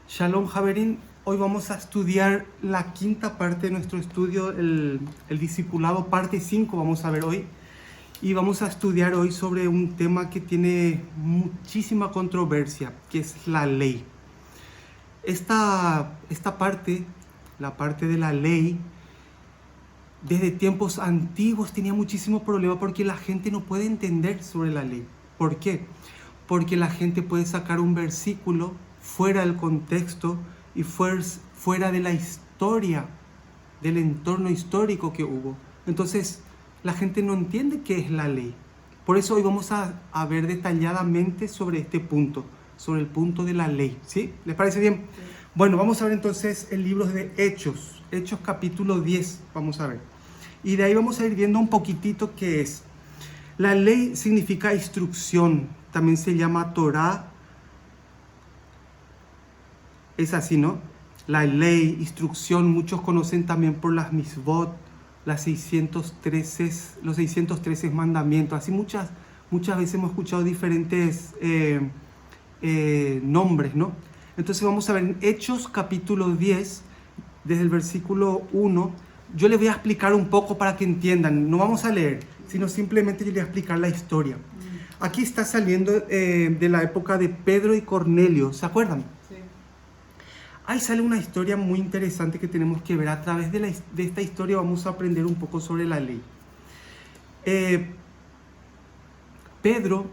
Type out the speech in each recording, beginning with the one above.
Shalom Haverín, hoy vamos a estudiar la quinta parte de nuestro estudio, el discipulado, parte 5 vamos a ver hoy. Y vamos a estudiar hoy sobre un tema que tiene muchísima controversia, que es la ley. Esta parte, la parte de la ley, desde tiempos antiguos tenía muchísimo problema porque la gente no puede entender sobre la ley. ¿Por qué? Porque la gente puede sacar un versículo fuera del contexto y fuera de la historia, del entorno histórico que hubo. Entonces, la gente no entiende qué es la ley. Por eso hoy vamos a ver detalladamente sobre este punto, sobre el punto de la ley. ¿Sí? ¿Les parece bien? Sí. Bueno, vamos a ver entonces el libro de Hechos, Hechos capítulo 10, vamos a ver. Y de ahí vamos a ir viendo un poquitito qué es. La ley significa instrucción, también se llama Torah. Es así, ¿no? La ley, instrucción, muchos conocen también por las misbot, los 613 mandamientos. Así muchas veces hemos escuchado diferentes nombres, ¿no? Entonces vamos a ver en Hechos capítulo 10, desde el versículo 1. Yo les voy a explicar un poco para que entiendan. No vamos a leer, sino simplemente yo les voy a explicar la historia. Aquí está saliendo de la época de Pedro y Cornelio, ¿se acuerdan? Ahí sale una historia muy interesante que tenemos que ver. A través de esta historia vamos a aprender un poco sobre la ley. Pedro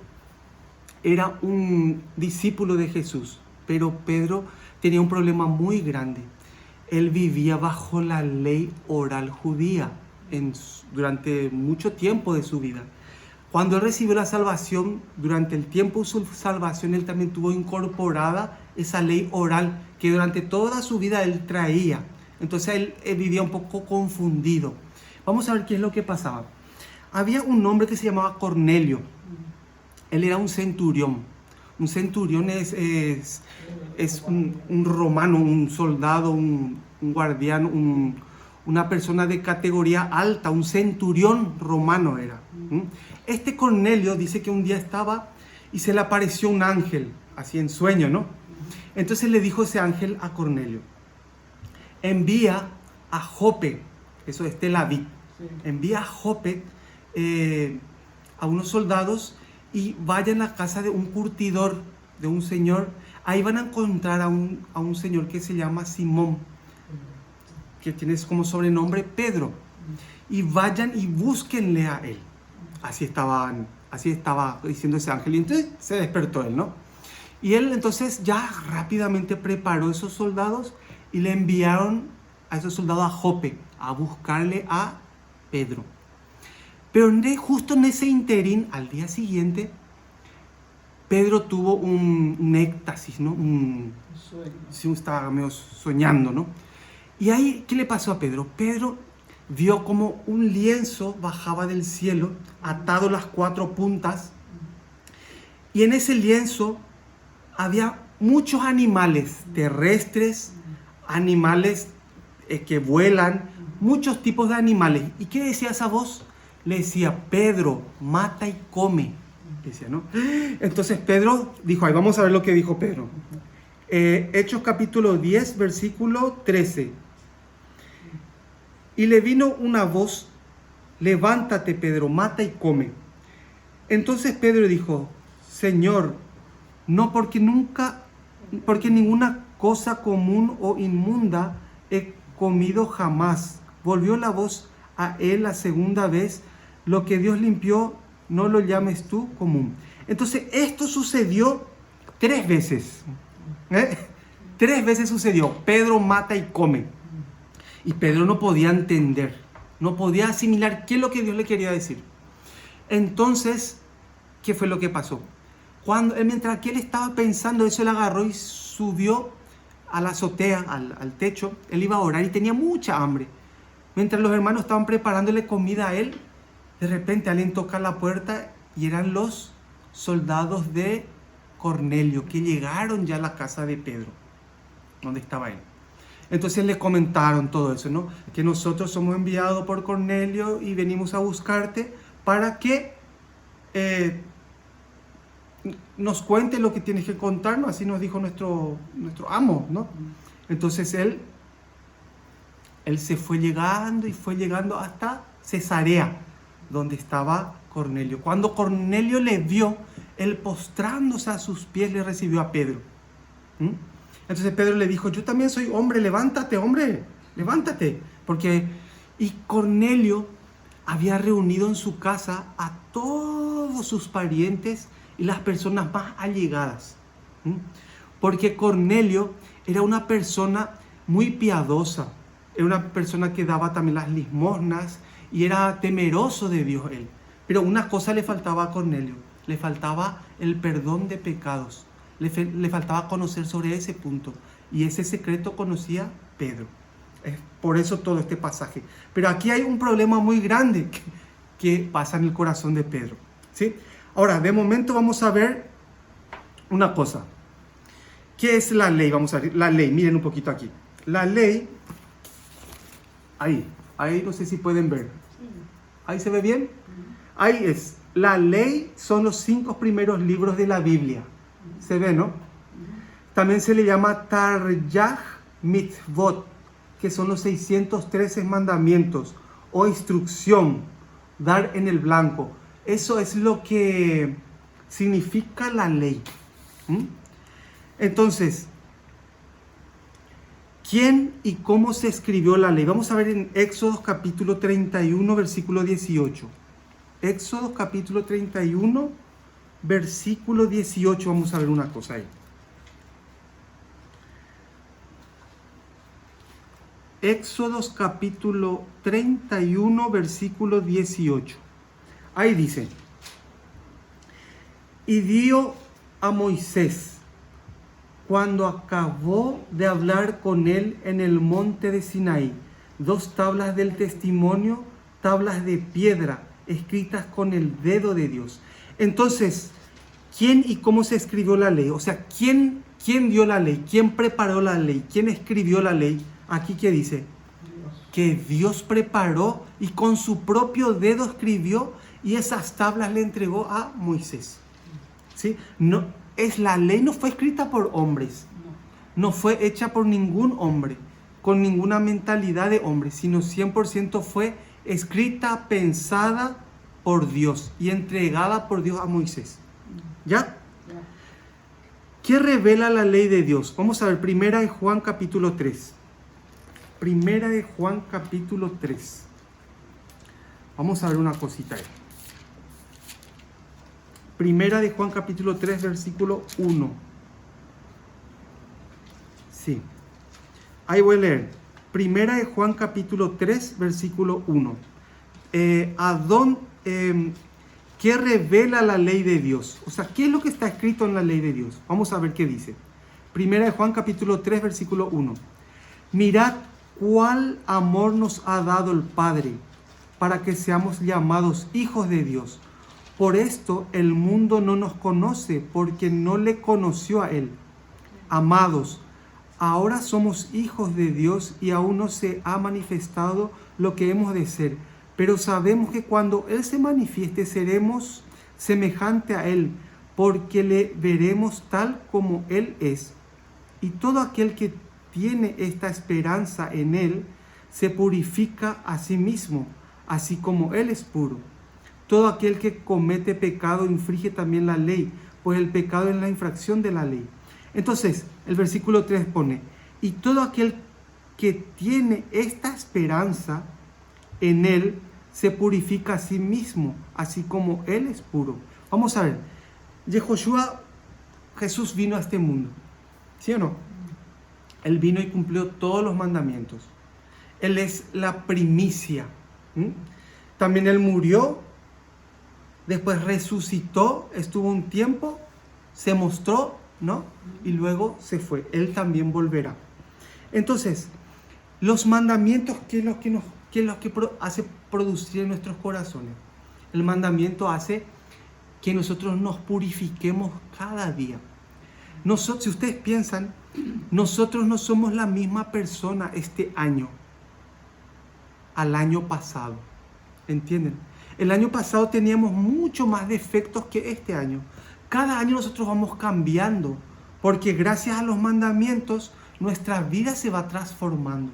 era un discípulo de Jesús, pero Pedro tenía un problema muy grande. Él vivía bajo la ley oral judía durante mucho tiempo de su vida. Cuando él recibió la salvación, durante el tiempo de su salvación, él también tuvo incorporada esa ley oral que durante toda su vida él traía. Entonces él vivía un poco confundido. Vamos a ver qué es lo que pasaba. Había un hombre que se llamaba Cornelio. Él era un centurión. Un centurión es un romano, un soldado, un guardián, una persona de categoría alta, un centurión romano era. Este Cornelio dice que un día estaba y se le apareció un ángel, así en sueño, ¿no? Entonces le dijo ese ángel a Cornelio: envía a Jope, eso es Tel Aviv, envía a Jope a unos soldados y vayan a la casa de un curtidor, de un señor. Ahí van a encontrar a un señor que se llama Simón, que tiene como sobrenombre Pedro, y vayan y búsquenle a él. Así estaba diciendo ese ángel, y entonces se despertó él, ¿no? Y él entonces ya rápidamente preparó esos soldados y le enviaron a esos soldados a Jope a buscarle a Pedro. Pero justo en ese interín, al día siguiente, Pedro tuvo un éxtasis, ¿no? Sí, estaba medio soñando, ¿no? Y ahí, ¿qué le pasó a Pedro? Pedro vio como un lienzo bajaba del cielo, atado las 4 puntas, y en ese lienzo había muchos animales terrestres, animales que vuelan, muchos tipos de animales. ¿Y qué decía esa voz? Le decía: Pedro, mata y come. Decía, ¿no? Entonces Pedro dijo, ahí vamos a ver lo que dijo Pedro. Hechos capítulo 10, versículo 13. Y le vino una voz: levántate, Pedro, mata y come. Entonces Pedro dijo: Señor, no, porque ninguna cosa común o inmunda he comido jamás. Volvió la voz a él la segunda vez: lo que Dios limpió, no lo llames tú común. Entonces esto sucedió 3 veces. 3 veces sucedió. Pedro mata y come. Y Pedro no podía entender, no podía asimilar qué es lo que Dios le quería decir. Entonces, ¿qué fue lo que pasó? Mientras que él estaba pensando eso, él agarró y subió a la azotea, al techo. Él iba a orar y tenía mucha hambre. Mientras los hermanos estaban preparándole comida a él, de repente alguien toca la puerta y eran los soldados de Cornelio que llegaron ya a la casa de Pedro, donde estaba él. Entonces le comentaron todo eso, ¿no? Que nosotros somos enviados por Cornelio y venimos a buscarte para que nos cuente lo que tienes que contarnos, así nos dijo nuestro amo, ¿no? Entonces él se fue llegando hasta Cesarea, donde estaba Cornelio. Cuando Cornelio le vio, él postrándose a sus pies le recibió a Pedro. Entonces Pedro le dijo: yo también soy hombre, levántate, hombre, levántate. Y Cornelio había reunido en su casa a todos sus parientes y las personas más allegadas. Porque Cornelio era una persona muy piadosa, era una persona que daba también las limosnas y era temeroso de Dios él. Pero una cosa le faltaba a Cornelio: le faltaba el perdón de pecados, le faltaba conocer sobre ese punto, y ese secreto conocía Pedro. Es por eso todo este pasaje. Pero aquí hay un problema muy grande que pasa en el corazón de Pedro, ¿sí? Ahora, de momento vamos a ver una cosa. ¿Qué es la ley? Vamos a ver la ley. Miren un poquito aquí. La ley, ahí no sé si pueden ver. ¿Ahí se ve bien? Ahí es. La ley son los 5 primeros libros de la Biblia. ¿Se ve, no? También se le llama Taryag Mitzvot, que son los 613 mandamientos o instrucción, dar en el blanco. Eso es lo que significa la ley. Entonces, ¿quién y cómo se escribió la ley? Vamos a ver en Éxodo capítulo 31, versículo 18. Éxodo capítulo 31, versículo 18. Vamos a ver una cosa ahí. Éxodo capítulo 31, versículo 18. Ahí dice: y dio a Moisés, cuando acabó de hablar con él en el monte de Sinaí, 2 tablas del testimonio, tablas de piedra, escritas con el dedo de Dios. Entonces, ¿quién y cómo se escribió la ley? O sea, ¿quién dio la ley? ¿Quién preparó la ley? ¿Quién escribió la ley? Aquí, ¿qué dice? Que Dios preparó y con su propio dedo escribió, y esas tablas le entregó a Moisés. ¿Sí? La ley no fue escrita por hombres, no fue hecha por ningún hombre, con ninguna mentalidad de hombre, sino 100% fue escrita, pensada por Dios y entregada por Dios a Moisés. ¿Ya? ¿Qué revela la ley de Dios? Vamos a ver, primera de Juan capítulo 3. Primera de Juan capítulo 3. Vamos a ver una cosita ahí. Primera de Juan capítulo 3, versículo 1. Sí. Ahí voy a leer. Primera de Juan capítulo 3, versículo 1. ¿Qué revela la ley de Dios? O sea, ¿qué es lo que está escrito en la ley de Dios? Vamos a ver qué dice. Primera de Juan capítulo 3, versículo 1. Mirad cuál amor nos ha dado el Padre, para que seamos llamados hijos de Dios. Por esto el mundo no nos conoce, porque no le conoció a Él. Amados, ahora somos hijos de Dios y aún no se ha manifestado lo que hemos de ser. Pero sabemos que cuando Él se manifieste seremos semejante a Él, porque le veremos tal como Él es. Y todo aquel que tiene esta esperanza en Él se purifica a sí mismo, así como Él es puro. Todo aquel que comete pecado infringe también la ley, pues el pecado es la infracción de la ley. Entonces, el versículo 3 pone: y todo aquel que tiene esta esperanza en Él se purifica a sí mismo, así como Él es puro. Vamos a ver, Yehoshua, Jesús vino a este mundo, ¿sí o no? Él vino y cumplió todos los mandamientos. Él es la primicia. También Él murió, después resucitó, estuvo un tiempo, se mostró, ¿no? Y luego se fue. Él también volverá. Entonces, los mandamientos, ¿qué es lo que hace producir en nuestros corazones? El mandamiento hace que nosotros nos purifiquemos cada día. Nosotros, si ustedes piensan, nosotros no somos la misma persona este año al año pasado. ¿Entienden? El año pasado teníamos mucho más defectos que este año, Cada año nosotros vamos cambiando, porque gracias a los mandamientos nuestra vida se va transformando.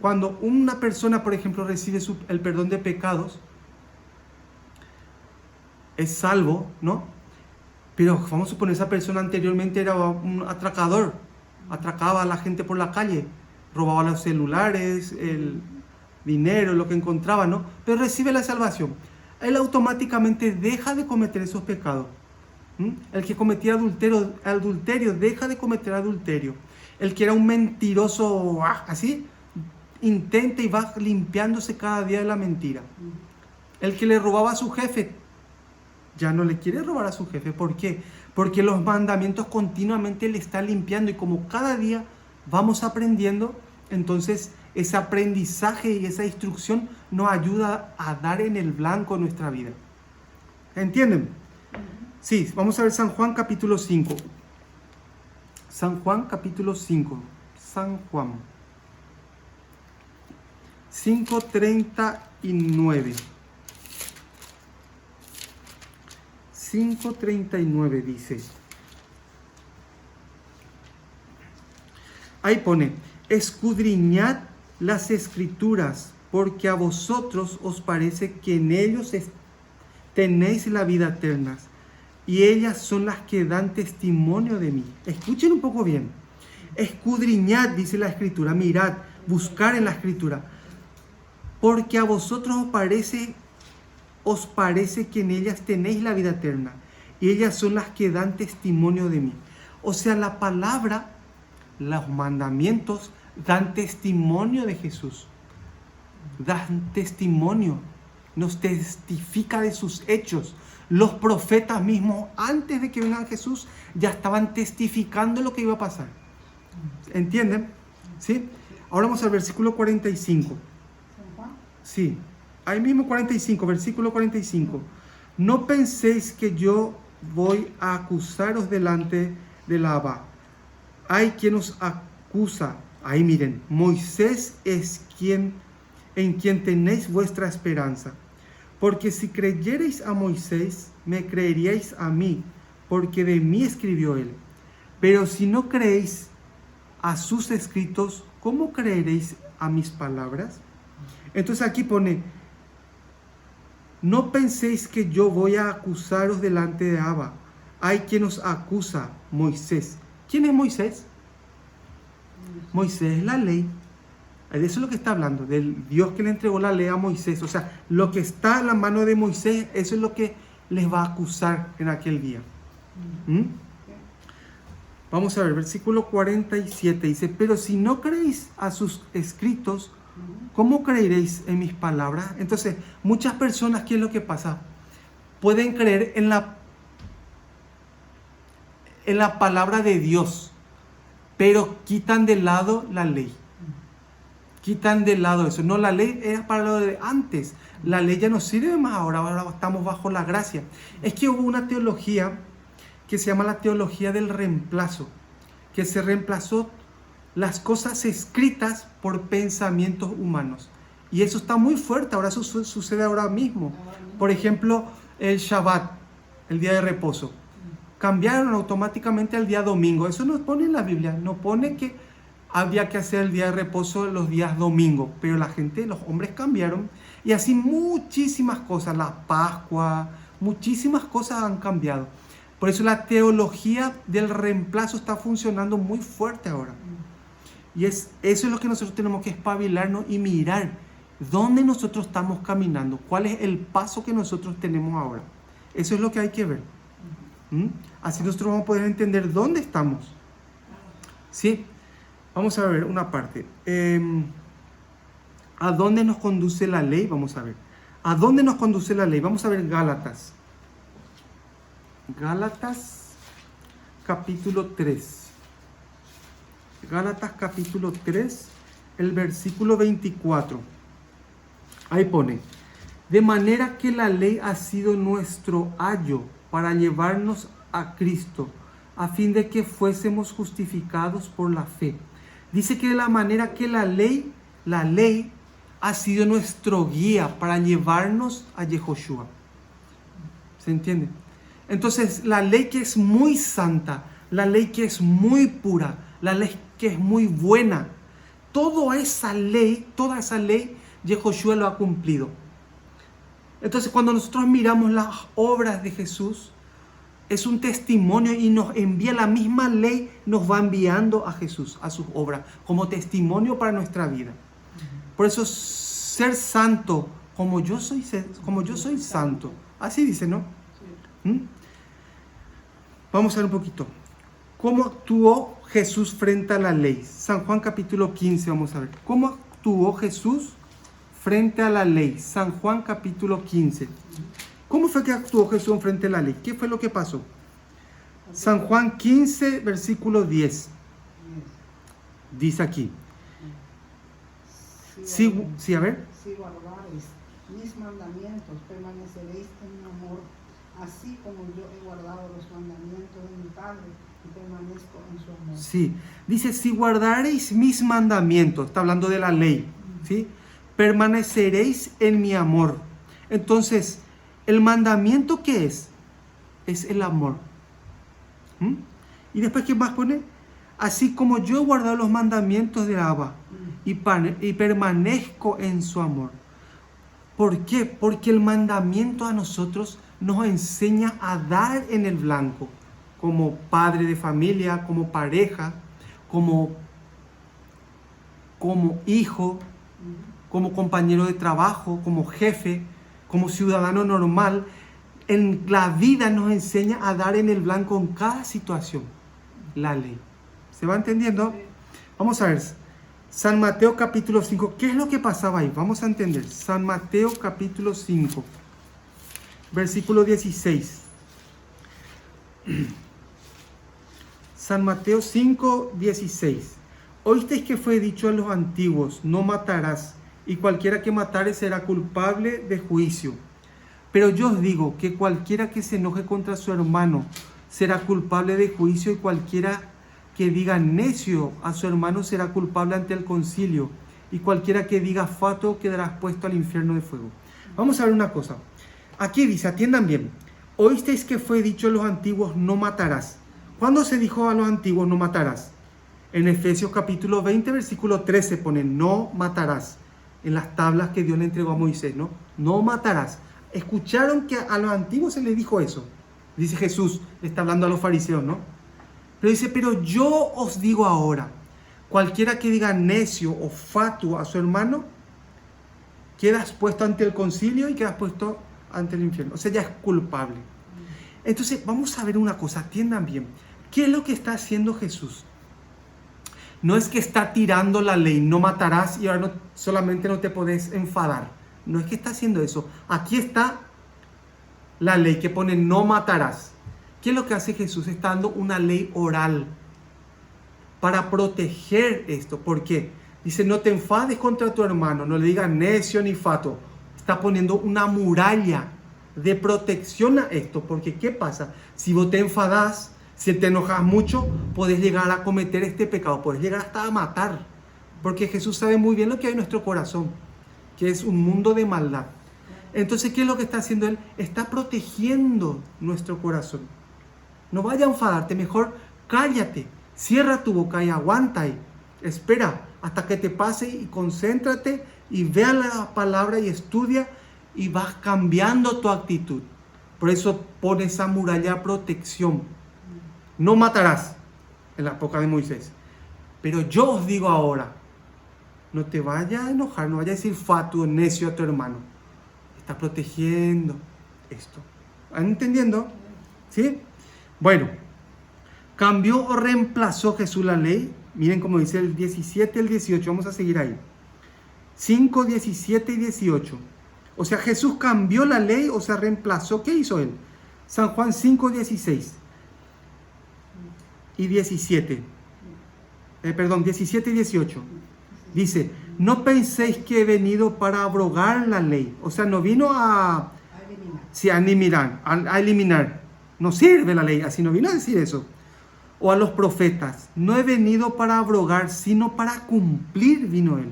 Cuando una persona, por ejemplo, recibe el perdón de pecados, es salvo, ¿no? Pero vamos a suponer, esa persona anteriormente era un atracador, atracaba a la gente por la calle, robaba los celulares, el dinero, lo que encontraba, ¿no? Pero recibe la salvación. Él automáticamente deja de cometer esos pecados. El que cometía adulterio deja de cometer adulterio. El que era un mentiroso, así, intenta y va limpiándose cada día de la mentira. El que le robaba a su jefe, ya no le quiere robar a su jefe. ¿Por qué? Porque los mandamientos continuamente le están limpiando, y como cada día vamos aprendiendo, entonces ese aprendizaje y esa instrucción nos ayuda a dar en el blanco en nuestra vida. ¿Entienden? Sí, vamos a ver San Juan capítulo 5. San Juan capítulo 5. San Juan 5:39. 5:39 dice. Ahí pone: escudriñad las escrituras, porque a vosotros os parece que en ellos tenéis la vida eterna, y ellas son las que dan testimonio de mí. Escuchen un poco bien. Escudriñad, dice la escritura, mirad, buscar en la escritura, porque a vosotros os parece que en ellas tenéis la vida eterna, y ellas son las que dan testimonio de mí. O sea, la palabra, los mandamientos dan testimonio de Jesús. Dan testimonio, nos testifica de sus hechos. Los profetas mismos, antes de que venga Jesús, ya estaban testificando lo que iba a pasar. ¿Entienden? ¿Sí? Ahora vamos al versículo 45. Sí, ahí mismo 45, versículo 45. No penséis que yo voy a acusaros delante del Abba. Hay quien os acusa. Ahí miren, Moisés es en quien tenéis vuestra esperanza. Porque si creyereis a Moisés, me creeríais a mí, porque de mí escribió él. Pero si no creéis a sus escritos, ¿cómo creeréis a mis palabras? Entonces aquí pone: no penséis que yo voy a acusaros delante de Abba. Hay quien os acusa, Moisés. ¿Quién es Moisés? Moisés es la ley. De eso es lo que está hablando, del Dios que le entregó la ley a Moisés. O sea, lo que está en la mano de Moisés, eso es lo que les va a acusar en aquel día. Vamos a ver, versículo 47 dice: pero si no creéis a sus escritos, ¿cómo creeréis en mis palabras? Entonces, muchas personas, ¿qué es lo que pasa? Pueden creer en la palabra de Dios, pero quitan de lado la ley. Quitan de lado eso. No, la ley era para lo de antes. La ley ya no sirve más ahora estamos bajo la gracia. Es que hubo una teología que se llama la teología del reemplazo, que se reemplazó las cosas escritas por pensamientos humanos. Y eso está muy fuerte, ahora eso sucede ahora mismo. Por ejemplo, el Shabbat, el día de reposo. Cambiaron automáticamente al día domingo. Eso no pone en la Biblia, no pone que había que hacer el día de reposo los días domingos, pero la gente, los hombres cambiaron, y así muchísimas cosas, la Pascua, muchísimas cosas han cambiado. Por eso la teología del reemplazo está funcionando muy fuerte ahora. Y eso es lo que nosotros tenemos que espabilarnos y mirar dónde nosotros estamos caminando, cuál es el paso que nosotros tenemos ahora. Eso es lo que hay que ver. Así nosotros vamos a poder entender dónde estamos. ¿Sí? Vamos a ver una parte. ¿A dónde nos conduce la ley? Vamos a ver. ¿A dónde nos conduce la ley? Vamos a ver Gálatas. Gálatas capítulo 3. Gálatas capítulo 3, el versículo 24. Ahí pone: de manera que la ley ha sido nuestro ayo para llevarnos a Cristo, a fin de que fuésemos justificados por la fe. Dice que de la manera que la ley ha sido nuestro guía para llevarnos a Yehoshua. ¿Se entiende? Entonces, la ley que es muy santa, la ley que es muy pura, la ley que es muy buena, toda esa ley, Yehoshua lo ha cumplido. Entonces, cuando nosotros miramos las obras de Jesús, es un testimonio y nos envía la misma ley, nos va enviando a Jesús, a sus obras, como testimonio para nuestra vida. Por eso, ser santo, como yo soy santo. Así dice, ¿no? ¿Mm? Vamos a ver un poquito. ¿Cómo actuó Jesús frente a la ley? San Juan capítulo 15, vamos a ver. ¿Cómo actuó Jesús frente a la ley? San Juan capítulo 15. ¿Cómo fue que actuó Jesús frente a la ley? ¿Qué fue lo que pasó? San Juan 15, versículo 10. Dice aquí. Sí, a ver. Si guardareis mis mandamientos, permaneceréis en mi amor, así como yo he guardado los mandamientos de mi Padre y permanezco en su amor. Sí, dice, si guardareis mis mandamientos, está hablando de la ley, ¿sí? Permaneceréis en mi amor. Entonces, ¿el mandamiento qué es? Es el amor. ¿Mm? Y después, ¿qué más pone? Así como yo he guardado los mandamientos de Abba y permanezco en su amor. ¿Por qué? Porque el mandamiento a nosotros nos enseña a dar en el blanco, como padre de familia, como pareja, como hijo, como compañero de trabajo, como jefe, como ciudadano normal. En la vida nos enseña a dar en el blanco en cada situación, la ley. ¿Se va entendiendo? Vamos a ver. San Mateo capítulo 5. ¿Qué es lo que pasaba ahí? Vamos a entender. San Mateo capítulo 5. Versículo 16. San Mateo 5, 16. Oísteis que fue dicho a los antiguos, no matarás, y cualquiera que matare será culpable de juicio. Pero yo os digo que cualquiera que se enoje contra su hermano será culpable de juicio, y cualquiera que diga necio a su hermano será culpable ante el concilio, y cualquiera que diga fatuo quedará expuesto al infierno de fuego. Vamos a ver una cosa. Aquí dice, atiendan bien, oísteis que fue dicho a los antiguos, no matarás. ¿Cuándo se dijo a los antiguos, no matarás? En Efesios capítulo 20, versículo 13 pone, no matarás. En las tablas que Dios le entregó a Moisés, ¿no? No matarás. ¿Escucharon que a los antiguos se les dijo eso? Dice Jesús, le está hablando a los fariseos, ¿no? Pero dice, pero yo os digo ahora, cualquiera que diga necio o fatuo a su hermano, quedas puesto ante el concilio y quedas puesto ante el infierno. O sea, ya es culpable. Entonces, vamos a ver una cosa, atiendan bien. ¿Qué es lo que está haciendo Jesús? No es que está tirando la ley, no matarás y ahora no, solamente no te podés enfadar. No es que está haciendo eso. Aquí está la ley que pone no matarás. ¿Qué es lo que hace Jesús? Está dando una ley oral para proteger esto. ¿Por qué? Dice, no te enfades contra tu hermano, no le digas necio ni fatuo. Está poniendo una muralla de protección a esto. Porque ¿qué pasa? Si vos te enfadás, si te enojas mucho, podés llegar a cometer este pecado, podés llegar hasta a matar. Porque Jesús sabe muy bien lo que hay en nuestro corazón, que es un mundo de maldad. Entonces, ¿qué es lo que está haciendo Él? Está protegiendo nuestro corazón. No vaya a enfadarte, mejor cállate, cierra tu boca y aguanta ahí. Espera hasta que te pase y concéntrate y vea la palabra y estudia y vas cambiando tu actitud. Por eso pone esa muralla de protección. No matarás en la época de Moisés. Pero yo os digo ahora, no te vayas a enojar, no vayas a decir fatuo, necio a tu hermano. Está protegiendo esto. ¿Van entendiendo? ¿Sí? Bueno, ¿cambió o reemplazó Jesús la ley? Miren cómo dice el 17 y el 18, vamos a seguir ahí. 5, 17 y 18. O sea, Jesús cambió la ley, o sea, reemplazó. ¿Qué hizo Él? San Juan 5, 16 y 17. 17 y 18. Dice, no penséis que he venido para abrogar la ley. O sea, no vino a eliminar. No sirve la ley, así no vino a decir eso. O a los profetas. No he venido para abrogar, sino para cumplir vino Él.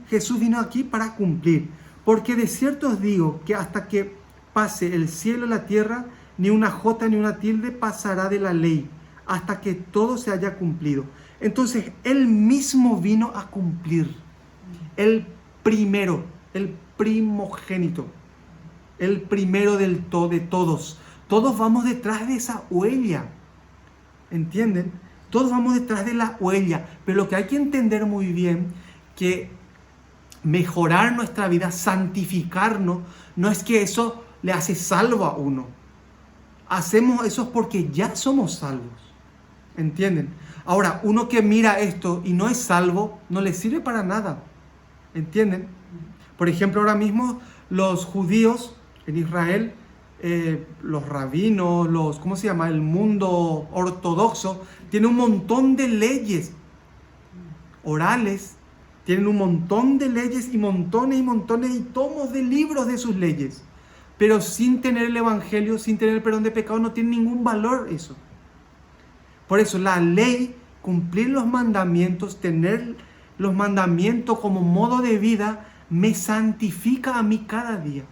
Jesús vino aquí para cumplir. Porque de cierto os digo que hasta que pase el cielo y la tierra, ni una jota ni una tilde pasará de la ley, hasta que todo se haya cumplido. Entonces, Él mismo vino a cumplir. El primero, el primogénito, el primero de todos. Todos vamos detrás de esa huella. ¿Entienden? Todos vamos detrás de la huella. Pero lo que hay que entender muy bien, que mejorar nuestra vida, santificarnos, no es que eso le hace salvo a uno. Hacemos eso porque ya somos salvos. ¿Entienden? Ahora, uno que mira esto y no es salvo, no le sirve para nada. ¿Entienden? Por ejemplo, ahora mismo los judíos en Israel, los rabinos, ¿cómo se llama? El mundo ortodoxo, tiene un montón de leyes orales, tienen un montón de leyes y montones y tomos de libros de sus leyes. Pero sin tener el evangelio, sin tener el perdón de pecados, no tiene ningún valor eso. Por eso la ley, cumplir los mandamientos, tener los mandamientos como modo de vida, me santifica a mí cada día.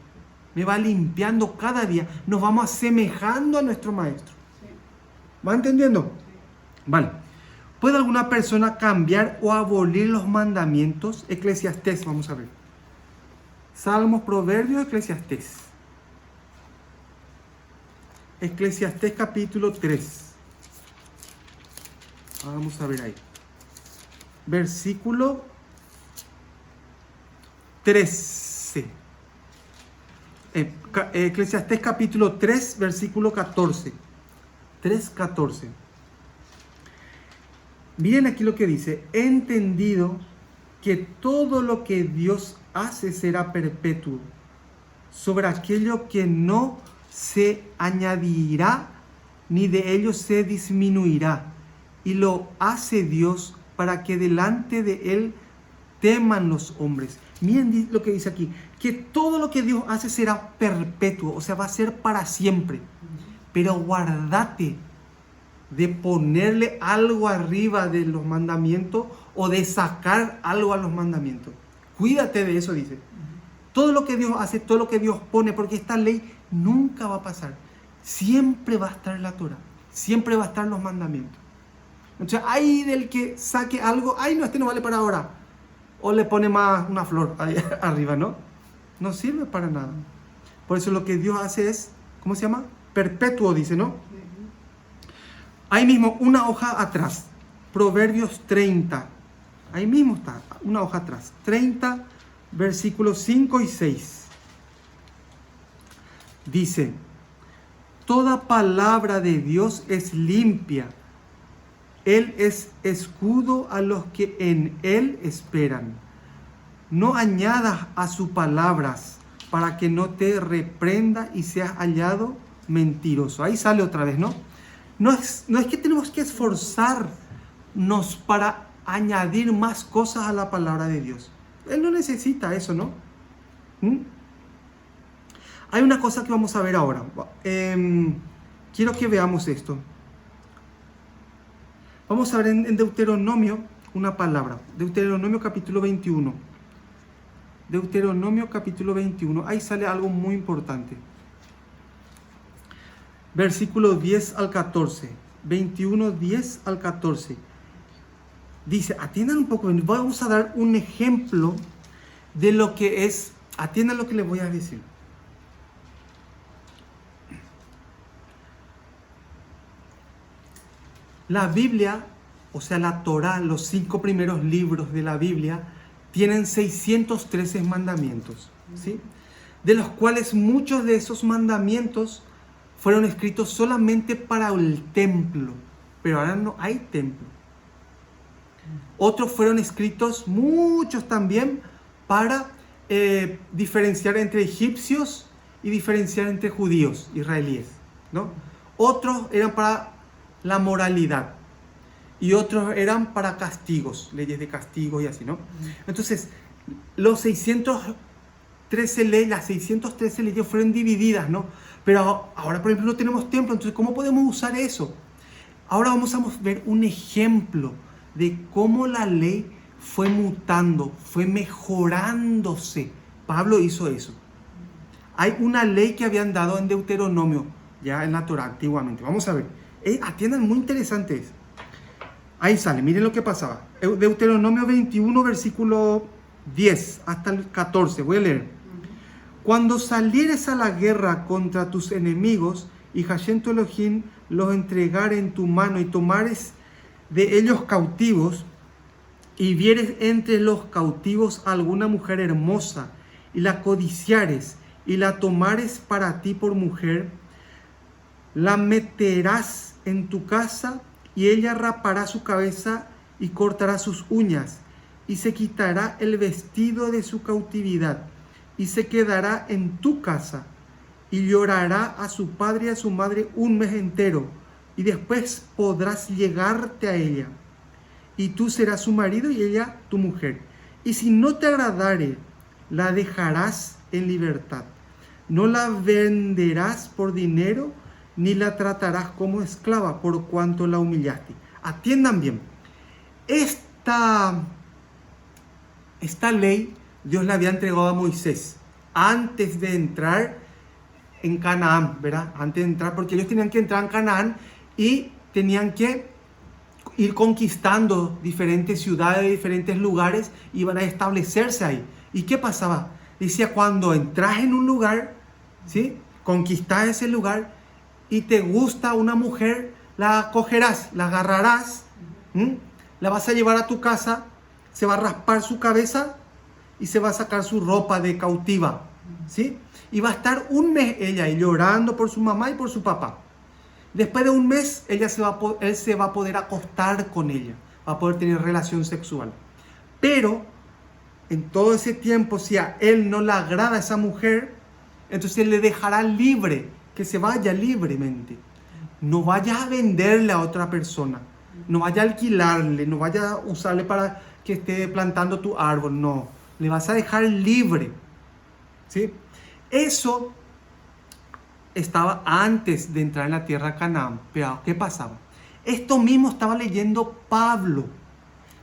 Me va limpiando cada día. Nos vamos asemejando a nuestro Maestro. ¿Va entendiendo? Vale. ¿Puede alguna persona cambiar o abolir los mandamientos? Eclesiastés, vamos a ver. Salmos, Proverbios, Eclesiastés. Eclesiastés capítulo 3. Vamos a ver ahí. Versículo 13. Eclesiastés capítulo 3, versículo 14. 3:14. Miren aquí lo que dice. He entendido que todo lo que Dios hace será perpetuo, sobre aquello que no se añadirá, ni de ello se disminuirá. Y lo hace Dios para que delante de Él teman los hombres. Miren lo que dice aquí, que todo lo que Dios hace será perpetuo, o sea, va a ser para siempre. Pero guárdate de ponerle algo arriba de los mandamientos o de sacar algo a los mandamientos. Cuídate de eso, dice. Todo lo que Dios hace, todo lo que Dios pone, porque esta ley nunca va a pasar. Siempre va a estar la Torah, siempre va a estar los mandamientos. Entonces, hay del que saque algo, ay, no, este no vale para ahora. O le pone más una flor ahí arriba, ¿no? No sirve para nada. Por eso lo que Dios hace es, ¿cómo se llama? Perpetuo, dice, ¿no? Ahí mismo, una hoja atrás. Proverbios 30. Ahí mismo está, una hoja atrás. 30, versículos 5 y 6. Dice, toda palabra de Dios es limpia. Él es escudo a los que en Él esperan. No añadas a sus palabras para que no te reprenda y seas hallado mentiroso. Ahí sale otra vez, ¿no? No es que tenemos que esforzarnos para añadir más cosas a la palabra de Dios. Él no necesita eso, ¿no? Hay una cosa que vamos a ver ahora. Quiero que veamos esto. Vamos a ver en Deuteronomio una palabra. Deuteronomio capítulo 21. Deuteronomio capítulo 21. Ahí sale algo muy importante. Versículo 10 al 14. 21, 10 al 14. Dice, atiendan un poco. Vamos a dar un ejemplo de lo que es. Atiendan lo que les voy a decir. La Biblia, o sea, la Torá, los 5 primeros libros de la Biblia, tienen 613 mandamientos, ¿sí? De los cuales muchos de esos mandamientos fueron escritos solamente para el templo, pero ahora no hay templo. Otros fueron escritos, muchos también, para diferenciar entre egipcios y diferenciar entre judíos, israelíes, ¿no? Otros eran para la moralidad y otros eran para castigos, leyes de castigo y así, ¿no? Entonces, las 613 leyes fueron divididas, ¿no? Pero ahora, por ejemplo, no tenemos templo, entonces, ¿cómo podemos usar eso? Ahora vamos a ver un ejemplo de cómo la ley fue mutando, fue mejorándose. Pablo hizo eso. Hay una ley que habían dado en Deuteronomio ya en la Torah antiguamente. Vamos a ver. Atiendan, muy interesantes. Ahí sale, miren lo que pasaba. Deuteronomio 21, versículo 10 hasta el 14. Voy a leer. Cuando salieres a la guerra contra tus enemigos y Hashem tu Elohim los entregare en tu mano y tomares de ellos cautivos y vieres entre los cautivos alguna mujer hermosa y la codiciares y la tomares para ti por mujer, la meterás en tu casa y ella rapará su cabeza y cortará sus uñas y se quitará el vestido de su cautividad y se quedará en tu casa y llorará a su padre y a su madre un mes entero y después podrás llegarte a ella y tú serás su marido y ella tu mujer. Y si no te agradare, la dejarás en libertad. No la venderás por dinero ni la tratarás como esclava por cuanto la humillaste. Atiendan bien. Esta ley Dios la había entregado a Moisés antes de entrar en Canaán, ¿verdad? Antes de entrar, porque ellos tenían que entrar en Canaán y tenían que ir conquistando diferentes ciudades, diferentes lugares, y iban a establecerse ahí. ¿Y qué pasaba? Decía, cuando entras en un lugar, ¿sí? Conquistas ese lugar y te gusta una mujer, la cogerás, la agarrarás, la vas a llevar a tu casa, se va a raspar su cabeza y se va a sacar su ropa de cautiva, ¿sí? Y va a estar un mes ella ahí llorando por su mamá y por su papá. Después de un mes, él se va a poder acostar con ella, va a poder tener relación sexual. Pero en todo ese tiempo, si a él no le agrada a esa mujer, entonces él le dejará libre, que se vaya libremente. No vaya a venderle a otra persona, no vaya a alquilarle, no vaya a usarle para que esté plantando tu árbol, no. Le vas a dejar libre, ¿sí? Eso estaba antes de entrar en la tierra de Canaán. Pero ¿qué pasaba? Esto mismo estaba leyendo Pablo.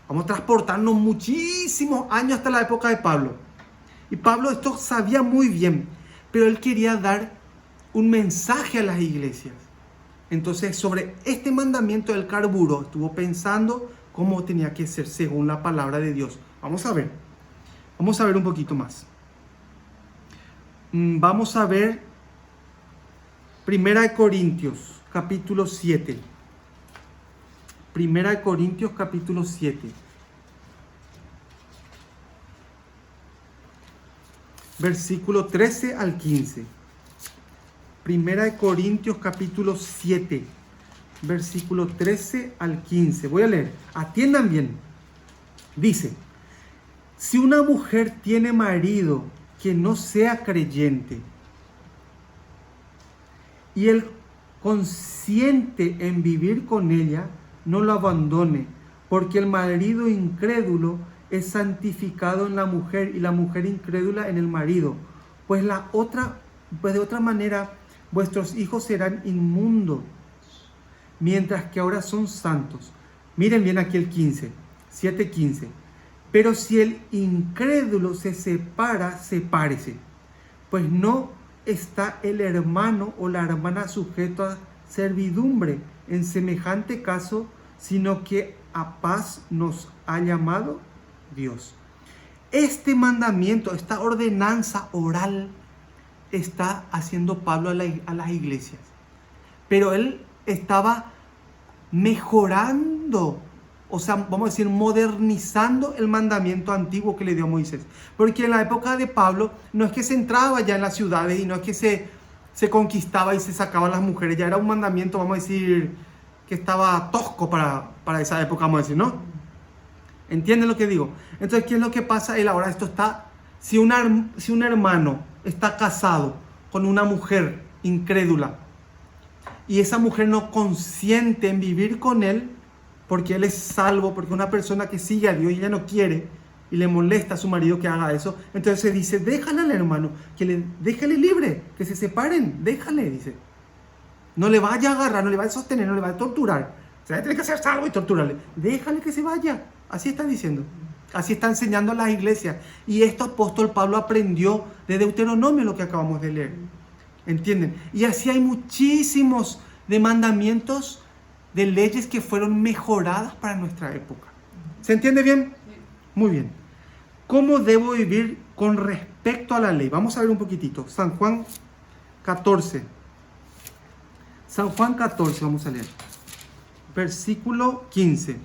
Vamos a transportarnos muchísimos años hasta la época de Pablo. Y Pablo esto sabía muy bien, pero él quería dar un mensaje a las iglesias. Entonces, sobre este mandamiento del carburo, estuvo pensando cómo tenía que ser según la palabra de Dios. Vamos a ver un poquito más. Vamos a ver 1 Corintios, capítulo 7. 1 Corintios, capítulo 7. Versículo 13 al 15. 1 Corintios, capítulo 7. Versículo 13 al 15. Voy a leer. Atiendan bien. Dice: si una mujer tiene marido que no sea creyente y él consiente en vivir con ella, no lo abandone, porque el marido incrédulo es santificado en la mujer y la mujer incrédula en el marido, pues de otra manera vuestros hijos serán inmundos, mientras que ahora son santos. Miren bien aquí el 15, 7:15. Pero si el incrédulo se separa, sepárese, pues no está el hermano o la hermana sujeto a servidumbre en semejante caso, sino que a paz nos ha llamado Dios. Este mandamiento, esta ordenanza oral, está haciendo Pablo a las iglesias. Pero él estaba mejorando, o sea, vamos a decir, modernizando el mandamiento antiguo que le dio Moisés. Porque en la época de Pablo no es que se entraba ya en las ciudades y no es que se conquistaba y se sacaba a las mujeres. Ya era un mandamiento, vamos a decir, que estaba tosco para esa época, vamos a decir, ¿no? ¿Entienden lo que digo? Entonces, ¿qué es lo que pasa? Él ahora esto está, si un hermano está casado con una mujer incrédula y esa mujer no consiente en vivir con él, porque él es salvo, porque una persona que sigue a Dios y ella no quiere y le molesta a su marido que haga eso, entonces se dice, déjale al hermano, déjale libre, que se separen, déjale, dice. No le vaya a agarrar, no le vaya a sostener, no le vaya a torturar. O sea, tiene que ser salvo y torturarle. Déjale que se vaya. Así está diciendo. Así está enseñando a las iglesias. Y esto apóstol Pablo aprendió de Deuteronomio, lo que acabamos de leer. ¿Entienden? Y así hay muchísimos de mandamientos, de leyes que fueron mejoradas para nuestra época. ¿Se entiende bien? Muy bien. ¿Cómo debo vivir con respecto a la ley? Vamos a ver un poquitito. San Juan 14. San Juan 14, vamos a leer. Versículo 15.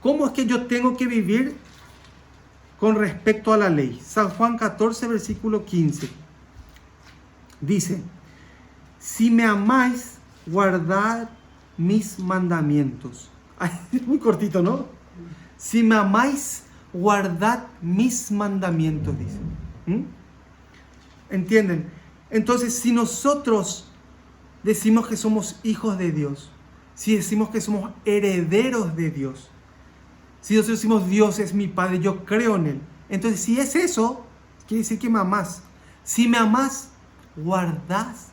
¿Cómo es que yo tengo que vivir con respecto a la ley? San Juan 14, versículo 15. Dice, si me amáis, guardad mis mandamientos. Ay, muy cortito, ¿no? Si me amáis, guardad mis mandamientos, dice. ¿Entienden? Entonces, si nosotros decimos que somos hijos de Dios, si decimos que somos herederos de Dios, si nosotros decimos Dios es mi Padre, yo creo en Él, entonces si es eso, quiere decir que me amás. Si me amás, guardás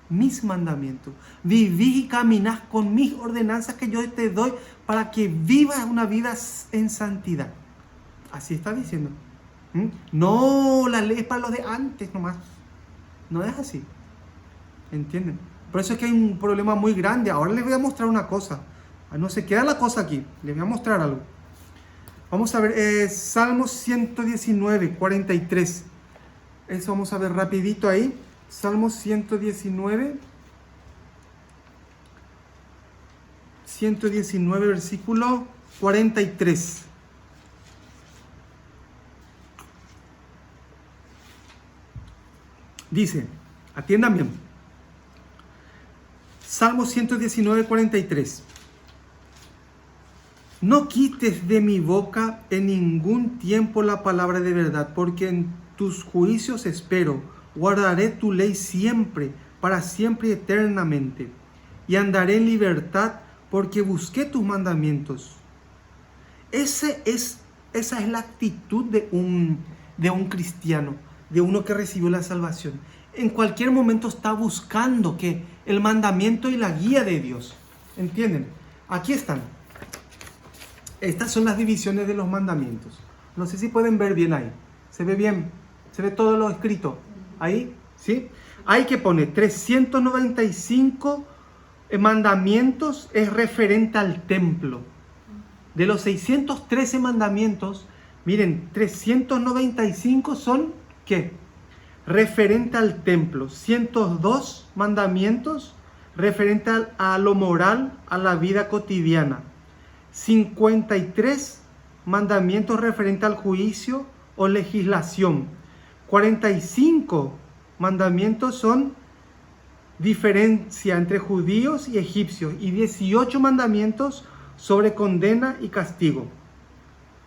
mis mandamientos, vivís y caminás con mis ordenanzas que yo te doy para que vivas una vida en santidad. Así está diciendo. No, la ley es para los de antes nomás. No es así. ¿Entienden? Por eso es que hay un problema muy grande. Ahora les voy a mostrar una cosa. No se queda la cosa aquí. Les voy a mostrar algo. Vamos a ver, Salmo 119, 43. Eso vamos a ver rapidito ahí. Salmo 119, versículo 43. Dice, atiendan bien. Salmo 119, 43. No quites de mi boca en ningún tiempo la palabra de verdad, porque en tus juicios espero. Guardaré tu ley siempre, para siempre y eternamente. Y andaré en libertad, porque busqué tus mandamientos. Esa es la actitud de un cristiano, de uno que recibió la salvación. En cualquier momento está buscando que el mandamiento y la guía de Dios. ¿Entienden? Aquí están. Estas son las divisiones de los mandamientos. No sé si pueden ver bien ahí. ¿Se ve bien? ¿Se ve todo lo escrito? Ahí, ¿sí? Hay que poner 395 mandamientos es referente al templo. De los 613 mandamientos, miren, 395 son, ¿qué? Referente al templo. 102 mandamientos referente a lo moral, a la vida cotidiana. 53 mandamientos referente al juicio o legislación. 45 mandamientos son diferencia entre judíos y egipcios. Y 18 mandamientos sobre condena y castigo.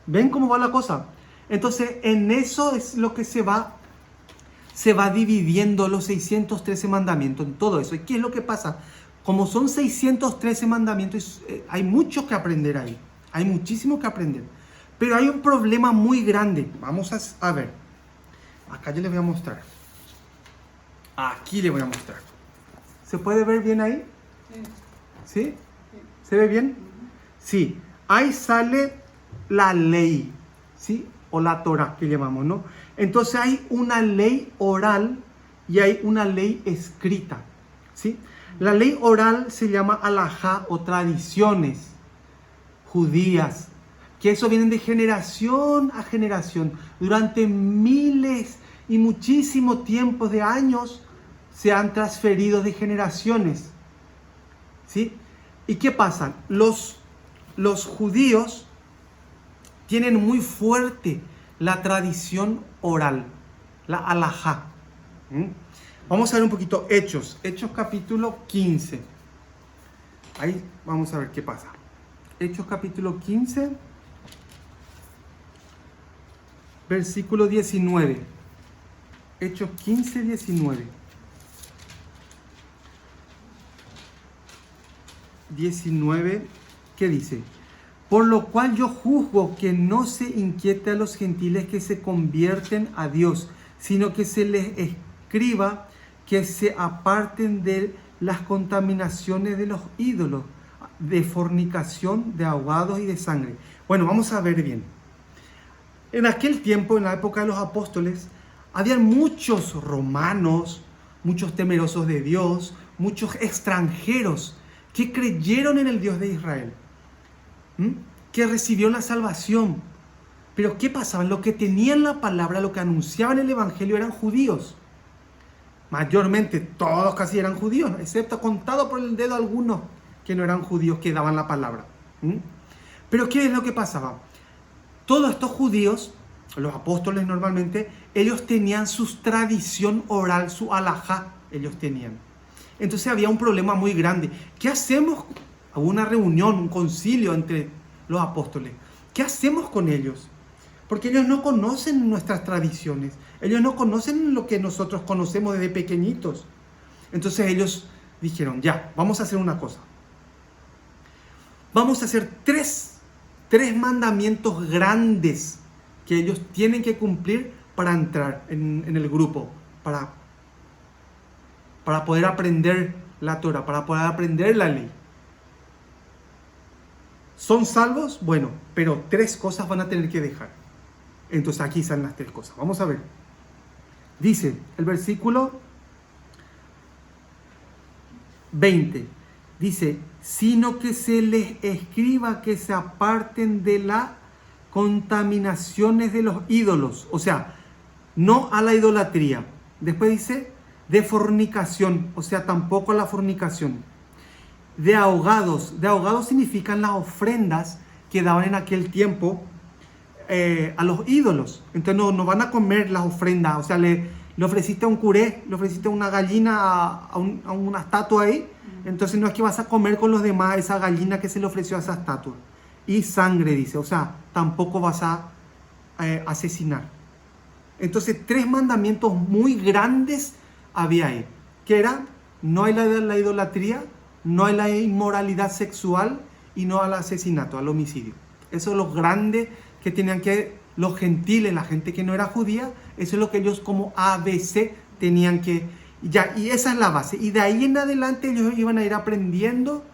¿Ven cómo va la cosa? Entonces, en eso es lo que se va dividiendo los 613 mandamientos, en todo eso. ¿Y qué es lo que pasa? Como son 613 mandamientos, hay mucho que aprender ahí. Hay muchísimo que aprender. Pero hay un problema muy grande. Vamos a ver. Acá yo les voy a mostrar. Aquí les voy a mostrar. ¿Se puede ver bien ahí? ¿Sí? ¿Se ve bien? Sí. Ahí sale la ley, ¿sí? O la Torah que llamamos, ¿no? Entonces hay una ley oral y hay una ley escrita, ¿sí? La ley oral se llama alajá o tradiciones judías, que eso viene de generación a generación. Durante miles y muchísimo tiempo de años se han transferido de generaciones, ¿sí? ¿Y qué pasa? Los judíos tienen muy fuerte la tradición oral, la alajá. Vamos a ver un poquito Hechos capítulo 15. Ahí vamos a ver qué pasa. Hechos capítulo 15, versículo 19. Hechos 15, 19. 19, ¿qué dice? Por lo cual yo juzgo que no se inquiete a los gentiles que se convierten a Dios, sino que se les escriba que se aparten de las contaminaciones de los ídolos, de fornicación, de ahogados y de sangre. Bueno, vamos a ver bien. En aquel tiempo, en la época de los apóstoles, había muchos romanos, muchos temerosos de Dios, muchos extranjeros que creyeron en el Dios de Israel, que recibieron la salvación. Pero ¿qué pasaba? Los que tenían la palabra, lo que anunciaban el Evangelio eran judíos. Mayormente todos casi eran judíos, excepto contado por el dedo algunos que no eran judíos que daban la palabra. Pero ¿qué es lo que pasaba? Todos estos judíos, los apóstoles normalmente, ellos tenían su tradición oral, su halajá, ellos tenían. Entonces había un problema muy grande. ¿Qué hacemos? Hubo una reunión, un concilio entre los apóstoles. ¿Qué hacemos con ellos? Porque ellos no conocen nuestras tradiciones. Ellos no conocen lo que nosotros conocemos desde pequeñitos. Entonces ellos dijeron, ya, vamos a hacer una cosa. Vamos a hacer tres mandamientos grandes que ellos tienen que cumplir para entrar en el grupo, para poder aprender la Torah, para poder aprender la ley. ¿Son salvos? Bueno, pero 3 cosas van a tener que dejar. Entonces aquí salen las 3 cosas. Vamos a ver. Dice el versículo 20. Dice, sino que se les escriba que se aparten de las contaminaciones de los ídolos. O sea, no a la idolatría. Después dice, de fornicación. O sea, tampoco a la fornicación. De ahogados. De ahogados significan las ofrendas que daban en aquel tiempo a los ídolos. Entonces no van a comer las ofrendas. O sea, le ofreciste a un curé, le ofreciste una gallina a una estatua ahí. Entonces no es que vas a comer con los demás esa gallina que se le ofreció a esa estatua. Y sangre, dice. O sea, tampoco vas a asesinar. Entonces 3 mandamientos muy grandes había ahí. Que era, no hay la idolatría, no hay la inmoralidad sexual y no al asesinato, al homicidio. Eso es lo grande que tenían que los gentiles, la gente que no era judía, eso es lo que ellos como ABC tenían que... y esa es la base. Y de ahí en adelante ellos iban a ir aprendiendo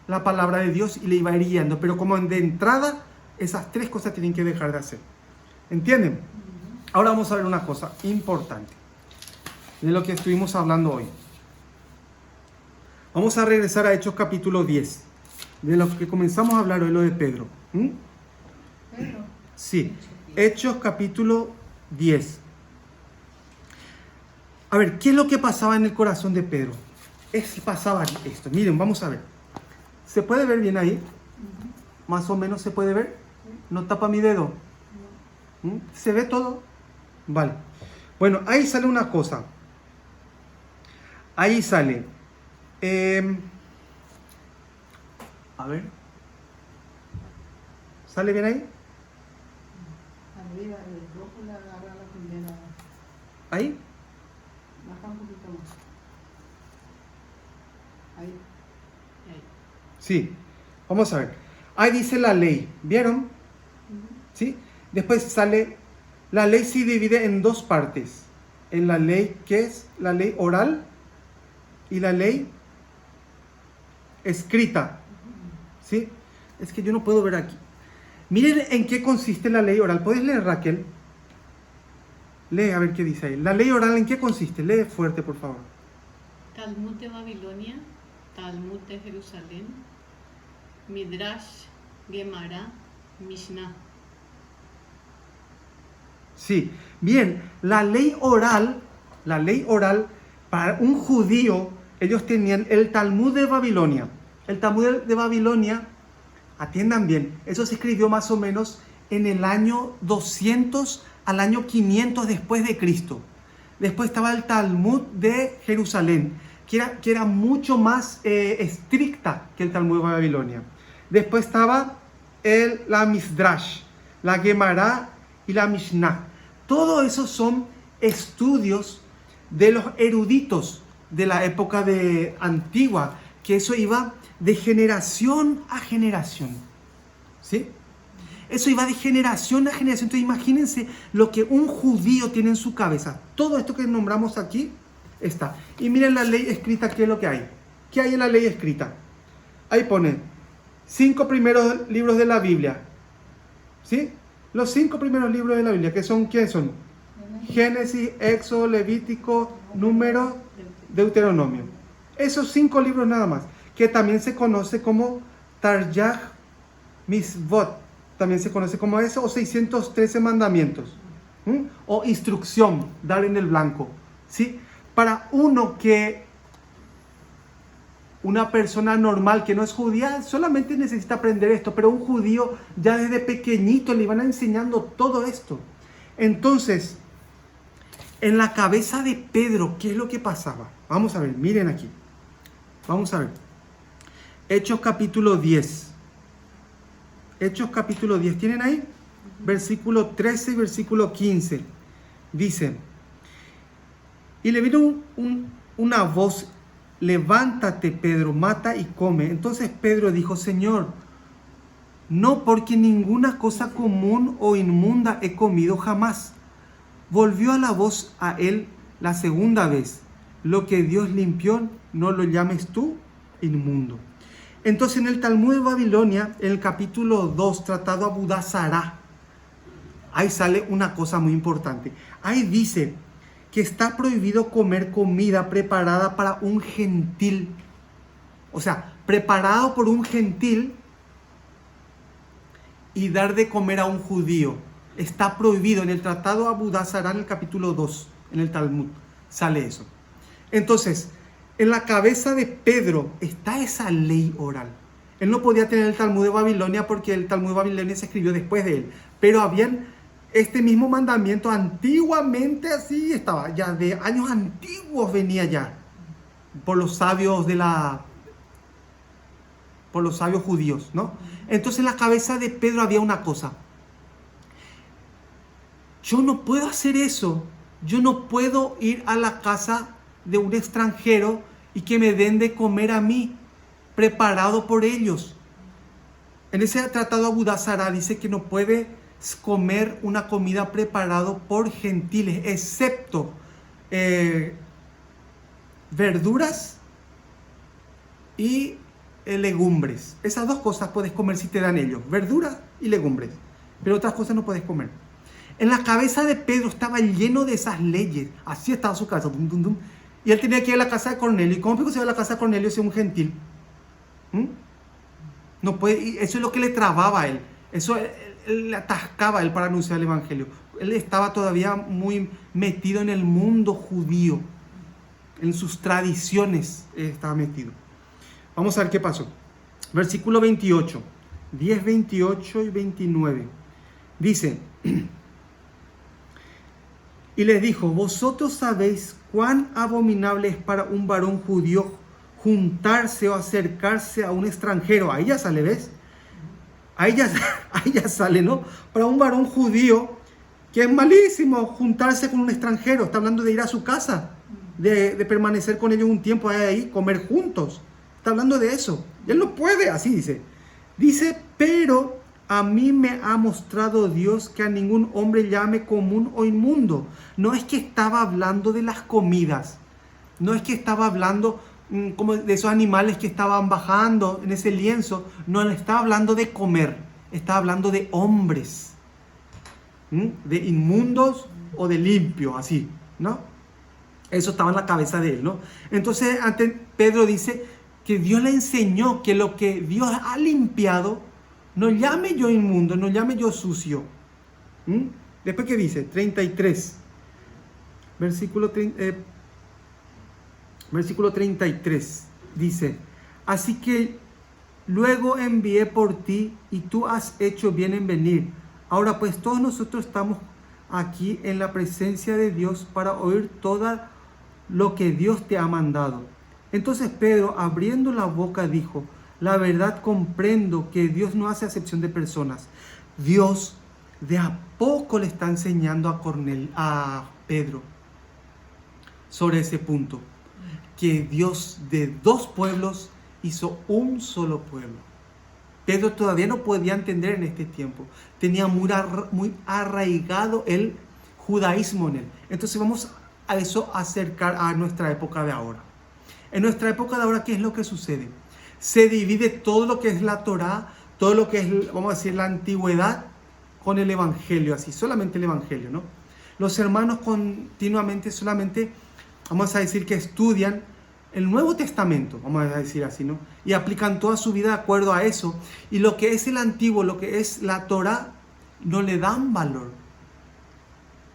la palabra de Dios y le iba a ir guiando. Pero como de entrada, esas 3 cosas tienen que dejar de hacer. ¿Entienden? Ahora vamos a ver una cosa importante de lo que estuvimos hablando hoy. Vamos a regresar a Hechos capítulo 10, de lo que comenzamos a hablar hoy, lo de Pedro. Pedro. Sí, Hechos capítulo 10. A ver, ¿qué es lo que pasaba en el corazón de Pedro? Pasaba esto. Miren, vamos a ver. ¿Se puede ver bien ahí? Más o menos se puede ver. ¿No tapa mi dedo? ¿Se ve todo? Vale. Bueno, ahí sale una cosa. Ahí sale. A ver. ¿Sale bien ahí? Arriba, el rojo le agarra la primera. ¿Ahí? Baja un poquito más. Ahí. Sí. Vamos a ver. Ahí dice la ley. ¿Vieron? ¿Sí? Después sale... La ley se divide en 2 partes. En la ley que es la ley oral y la ley escrita. ¿Sí? Es que yo no puedo ver aquí. Miren en qué consiste la ley oral. ¿Puedes leer, Raquel? Lee a ver qué dice ahí. La ley oral, ¿en qué consiste? Lee fuerte, por favor. Talmud de Babilonia, Talmud de Jerusalén, Midrash, Gemara, Mishnah. Sí, bien, la ley oral, para un judío, ellos tenían el Talmud de Babilonia. El Talmud de Babilonia, atiendan bien, eso se escribió más o menos en el año 200 al año 500 después de Cristo. Después estaba el Talmud de Jerusalén, que era mucho más estricta que el Talmud de Babilonia. Después estaba la Midrash, la Gemara y la Mishnah. Todo eso son estudios de los eruditos de la época antigua, que eso iba de generación a generación. ¿Sí? Eso iba de generación a generación. Entonces imagínense lo que un judío tiene en su cabeza. Todo esto que nombramos aquí está. Y miren la ley escrita, ¿qué es lo que hay? ¿Qué hay en la ley escrita? Ahí pone 5 primeros libros de la Biblia. ¿Sí? Los 5 primeros libros de la Biblia, ¿qué son? Génesis, Éxodo, Levítico, Número, Deuteronomio. Esos 5 libros nada más, que también se conoce como Taryag Mitzvot, también se conoce como eso, o 613 mandamientos, o instrucción, dar en el blanco, ¿sí? Para una persona normal que no es judía solamente necesita aprender esto, pero un judío ya desde pequeñito le iban enseñando todo esto. Entonces, en la cabeza de Pedro, ¿qué es lo que pasaba? Vamos a ver, miren aquí. Vamos a ver. Hechos capítulo 10. Hechos capítulo 10. ¿Tienen ahí? Versículo 13 y versículo 15. Dice: y le vino una voz: levántate, Pedro, mata y come. Entonces Pedro dijo: Señor, no, porque ninguna cosa común o inmunda he comido jamás. Volvió a la voz a él la segunda vez: lo que Dios limpió, no lo llames tú inmundo. Entonces en el Talmud de Babilonia, en el capítulo 2, tratado Abudá Zará, ahí sale una cosa muy importante. Ahí dice que está prohibido comer comida preparada para un gentil. O sea, preparado por un gentil y dar de comer a un judío. Está prohibido. En el tratado Abudá Zará, en el capítulo 2, en el Talmud, sale eso. Entonces, en la cabeza de Pedro está esa ley oral. Él no podía tener el Talmud de Babilonia porque el Talmud de Babilonia se escribió después de él. Pero habían este mismo mandamiento antiguamente, así estaba, ya de años antiguos venía ya, por los sabios por los sabios judíos, ¿no? Entonces en la cabeza de Pedro había una cosa: yo no puedo hacer eso, yo no puedo ir a la casa de un extranjero y que me den de comer a mí, preparado por ellos. En ese tratado Abudá Zará dice que no puede comer una comida preparada por gentiles, excepto verduras y legumbres. Esas 2 cosas puedes comer si te dan ellos, verduras y legumbres, pero otras cosas no puedes comer. En la cabeza de Pedro estaba lleno de esas leyes. Así estaba su casa. Y él tenía que ir a la casa de Cornelio. ¿Y cómo se va a la casa de Cornelio si es un gentil? No puede, eso es lo que le trababa a él. Eso él le atascaba a él para anunciar el evangelio. Él estaba todavía muy metido en el mundo judío. En sus tradiciones estaba metido. Vamos a ver qué pasó. Versículo 28. 10, 28 y 29. Dice: y les dijo: vosotros sabéis cuán abominable es para un varón judío juntarse o acercarse a un extranjero. Ahí ya sale, ¿ves? Ahí ya sale, ¿no? Para un varón judío, que es malísimo juntarse con un extranjero. Está hablando de ir a su casa, de permanecer con ellos un tiempo ahí, comer juntos. Está hablando de eso. Y él no puede, así dice. Dice: pero a mí me ha mostrado Dios que a ningún hombre llame común o inmundo. No es que estaba hablando de las comidas. No es que estaba hablando como de esos animales que estaban bajando en ese lienzo. No, estaba hablando de comer. Estaba hablando de hombres. De inmundos o de limpios, así, ¿no? Eso estaba en la cabeza de él, ¿no? Entonces, Pedro dice que Dios le enseñó que lo que Dios ha limpiado, no llame yo inmundo, no llame yo sucio. Después, ¿qué dice? 33. Versículo 33. Dice: así que luego envié por ti y tú has hecho bien en venir. Ahora pues todos nosotros estamos aquí en la presencia de Dios para oír todo lo que Dios te ha mandado. Entonces Pedro, abriendo la boca, dijo: la verdad comprendo que Dios no hace acepción de personas. Dios de a poco le está enseñando a Pedro sobre ese punto. Que Dios de 2 pueblos hizo un solo pueblo. Pedro todavía no podía entender en este tiempo. Tenía muy arraigado el judaísmo en él. Entonces vamos a eso acercar a nuestra época de ahora. En nuestra época de ahora, ¿qué es lo que sucede? Se divide todo lo que es la Torá, todo lo que es, vamos a decir, la antigüedad, con el evangelio, así, solamente el evangelio, ¿no? Los hermanos continuamente solamente vamos a decir que estudian el Nuevo Testamento, vamos a decir así, ¿no? Y aplican toda su vida de acuerdo a eso. Y lo que es el Antiguo, lo que es la Torá, no le dan valor.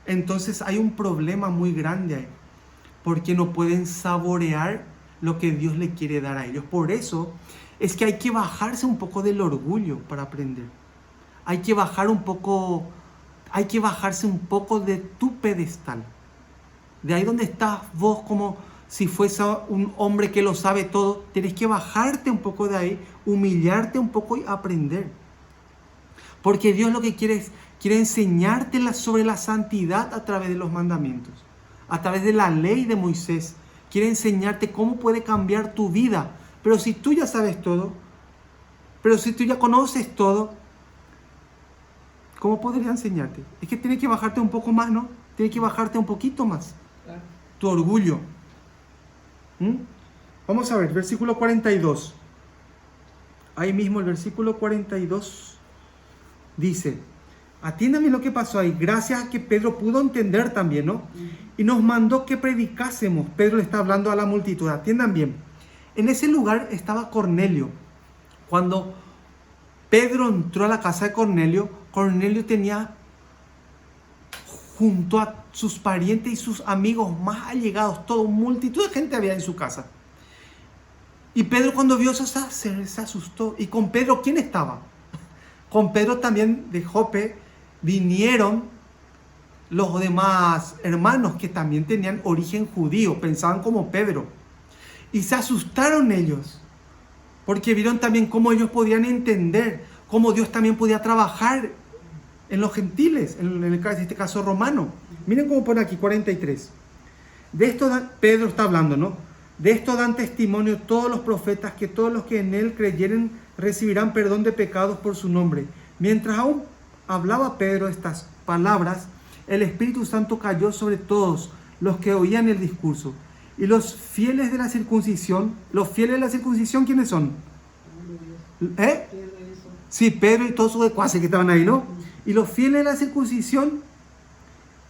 Entonces hay un problema muy grande ahí, porque no pueden saborear lo que Dios le quiere dar a ellos. Por eso es que hay que bajarse un poco del orgullo para aprender. Hay que bajarse un poco de tu pedestal. De ahí donde estás vos como si fuese un hombre que lo sabe todo, tienes que bajarte un poco de ahí, humillarte un poco y aprender. Porque Dios lo que quiere enseñarte sobre la santidad a través de los mandamientos, a través de la ley de Moisés. Quiere enseñarte cómo puede cambiar tu vida. Pero si tú ya sabes todo, pero si tú ya conoces todo, ¿cómo podría enseñarte? Es que tienes que bajarte un poco más, ¿no? Tienes que bajarte un poquito más. Claro. Tu orgullo. Vamos a ver, versículo 42. Ahí mismo el versículo 42 dice, atiéndame lo que pasó ahí, gracias a que Pedro pudo entender también, ¿no? Y nos mandó que predicásemos. Pedro le está hablando a la multitud, atiendan bien. En ese lugar estaba Cornelio. Cuando Pedro entró a la casa de Cornelio, Cornelio tenía junto a sus parientes y sus amigos más allegados, todo, multitud de gente había en su casa. Y Pedro cuando vio eso se asustó. Y con Pedro, ¿quién estaba? Con Pedro también de Jope vinieron los demás hermanos que también tenían origen judío, pensaban como Pedro. Y se asustaron ellos, porque vieron también cómo ellos podían entender, cómo Dios también podía trabajar en los gentiles, en este caso romano. Miren cómo pone aquí, 43. De esto Pedro está hablando, ¿no? De esto dan testimonio todos los profetas, que todos los que en él creyeren recibirán perdón de pecados por su nombre. Mientras aún hablaba Pedro estas palabras, el Espíritu Santo cayó sobre todos los que oían el discurso. Y los fieles de la circuncisión, ¿quiénes son? Sí, Pedro y todos sus secuaces que estaban ahí, ¿no? Y los fieles de la circuncisión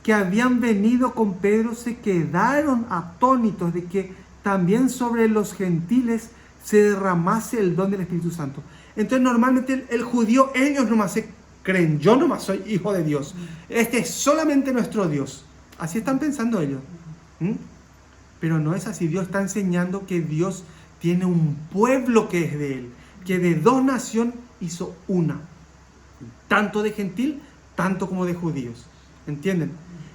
que habían venido con Pedro se quedaron atónitos de que también sobre los gentiles se derramase el don del Espíritu Santo. Entonces normalmente el judío, ellos nomás se creen, yo nomás soy hijo de Dios, este es solamente nuestro Dios. Así están pensando ellos. Pero no es así. Dios está enseñando que Dios tiene un pueblo que es de Él, que de dos naciones hizo una, tanto de gentil, tanto como de judíos. ¿Entienden?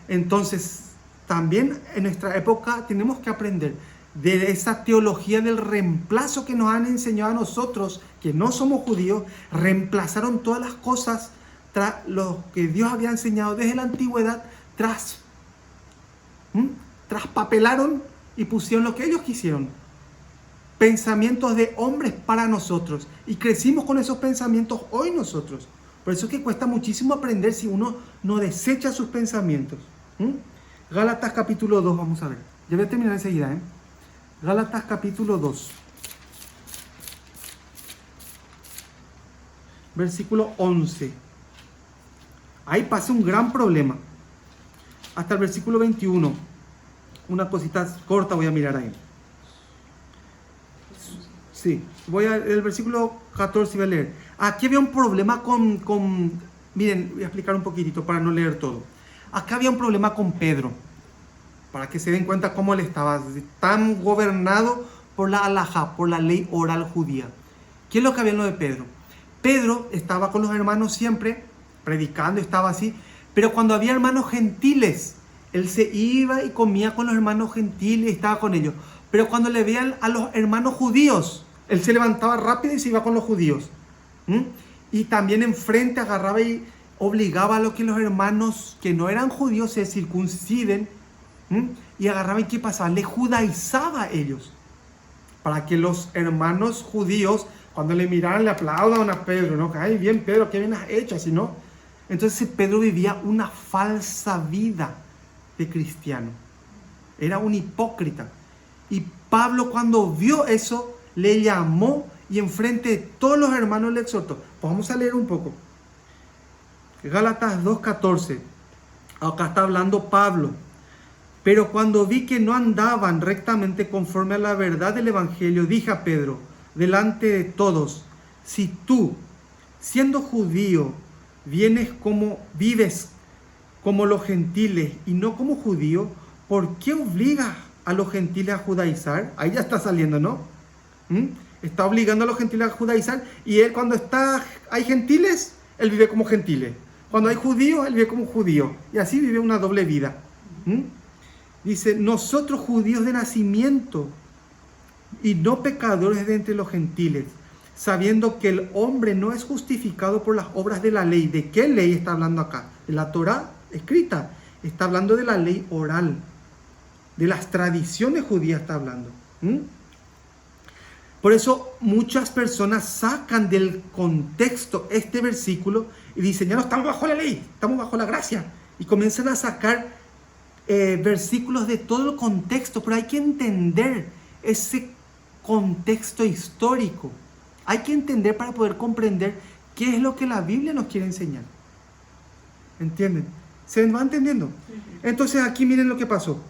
Entonces, también en nuestra época tenemos que aprender de esa teología del reemplazo que nos han enseñado a nosotros, que no somos judíos. Reemplazaron todas las cosas tras lo que Dios había enseñado desde la antigüedad, traspapelaron y pusieron lo que ellos quisieron. Pensamientos de hombres para nosotros. Y crecimos con esos pensamientos hoy nosotros. Por eso es que cuesta muchísimo aprender si uno no desecha sus pensamientos. Gálatas capítulo 2, vamos a ver. Ya voy a terminar enseguida, Gálatas capítulo 2. Versículo 11. Ahí pasa un gran problema. Hasta el versículo 21. Una cosita corta voy a mirar ahí. Sí, el versículo 14 voy a leer. Aquí había un problema miren, voy a explicar un poquitito para no leer todo. Acá había un problema con Pedro, para que se den cuenta cómo él estaba tan gobernado por la halajá, por la ley oral judía. ¿Qué es lo que había en lo de Pedro? Pedro estaba con los hermanos siempre, predicando, estaba así, pero cuando había hermanos gentiles, él se iba y comía con los hermanos gentiles y estaba con ellos. Pero cuando le veían a los hermanos judíos, él se levantaba rápido y se iba con los judíos. Y también enfrente agarraba y obligaba a los hermanos que no eran judíos se circunciden. Y agarraba y ¿qué pasaba? Le judaizaba a ellos. Para que los hermanos judíos, cuando le miraran, le aplaudan a Pedro, ¿no? Ay, bien Pedro, qué bien has hecho, así, ¿no? Entonces Pedro vivía una falsa vida de cristiano. Era un hipócrita. Y Pablo, cuando vio eso, le llamó y enfrente de todos los hermanos le exhortó. Pues vamos a leer un poco. Gálatas 2:14. Acá está hablando Pablo. Pero cuando vi que no andaban rectamente conforme a la verdad del Evangelio, dije a Pedro, delante de todos, si tú, siendo judío, vives como los gentiles y no como judío, ¿por qué obligas a los gentiles a judaizar? Ahí ya está saliendo, ¿no? Está obligando a los gentiles a judaizar, y él cuando hay gentiles, él vive como gentiles. Cuando hay judíos, él vive como judío. Y así vive una doble vida. Dice, nosotros judíos de nacimiento y no pecadores de entre los gentiles, sabiendo que el hombre no es justificado por las obras de la ley. ¿De qué ley está hablando acá? De la Torá escrita. Está hablando de la ley oral. De las tradiciones judías está hablando. Por eso muchas personas sacan del contexto este versículo y dicen, ya no estamos bajo la ley, estamos bajo la gracia. Y comienzan a sacar versículos de todo el contexto, pero hay que entender ese contexto histórico. Hay que entender para poder comprender qué es lo que la Biblia nos quiere enseñar. ¿Entienden? ¿Se va entendiendo? Entonces aquí miren lo que pasó.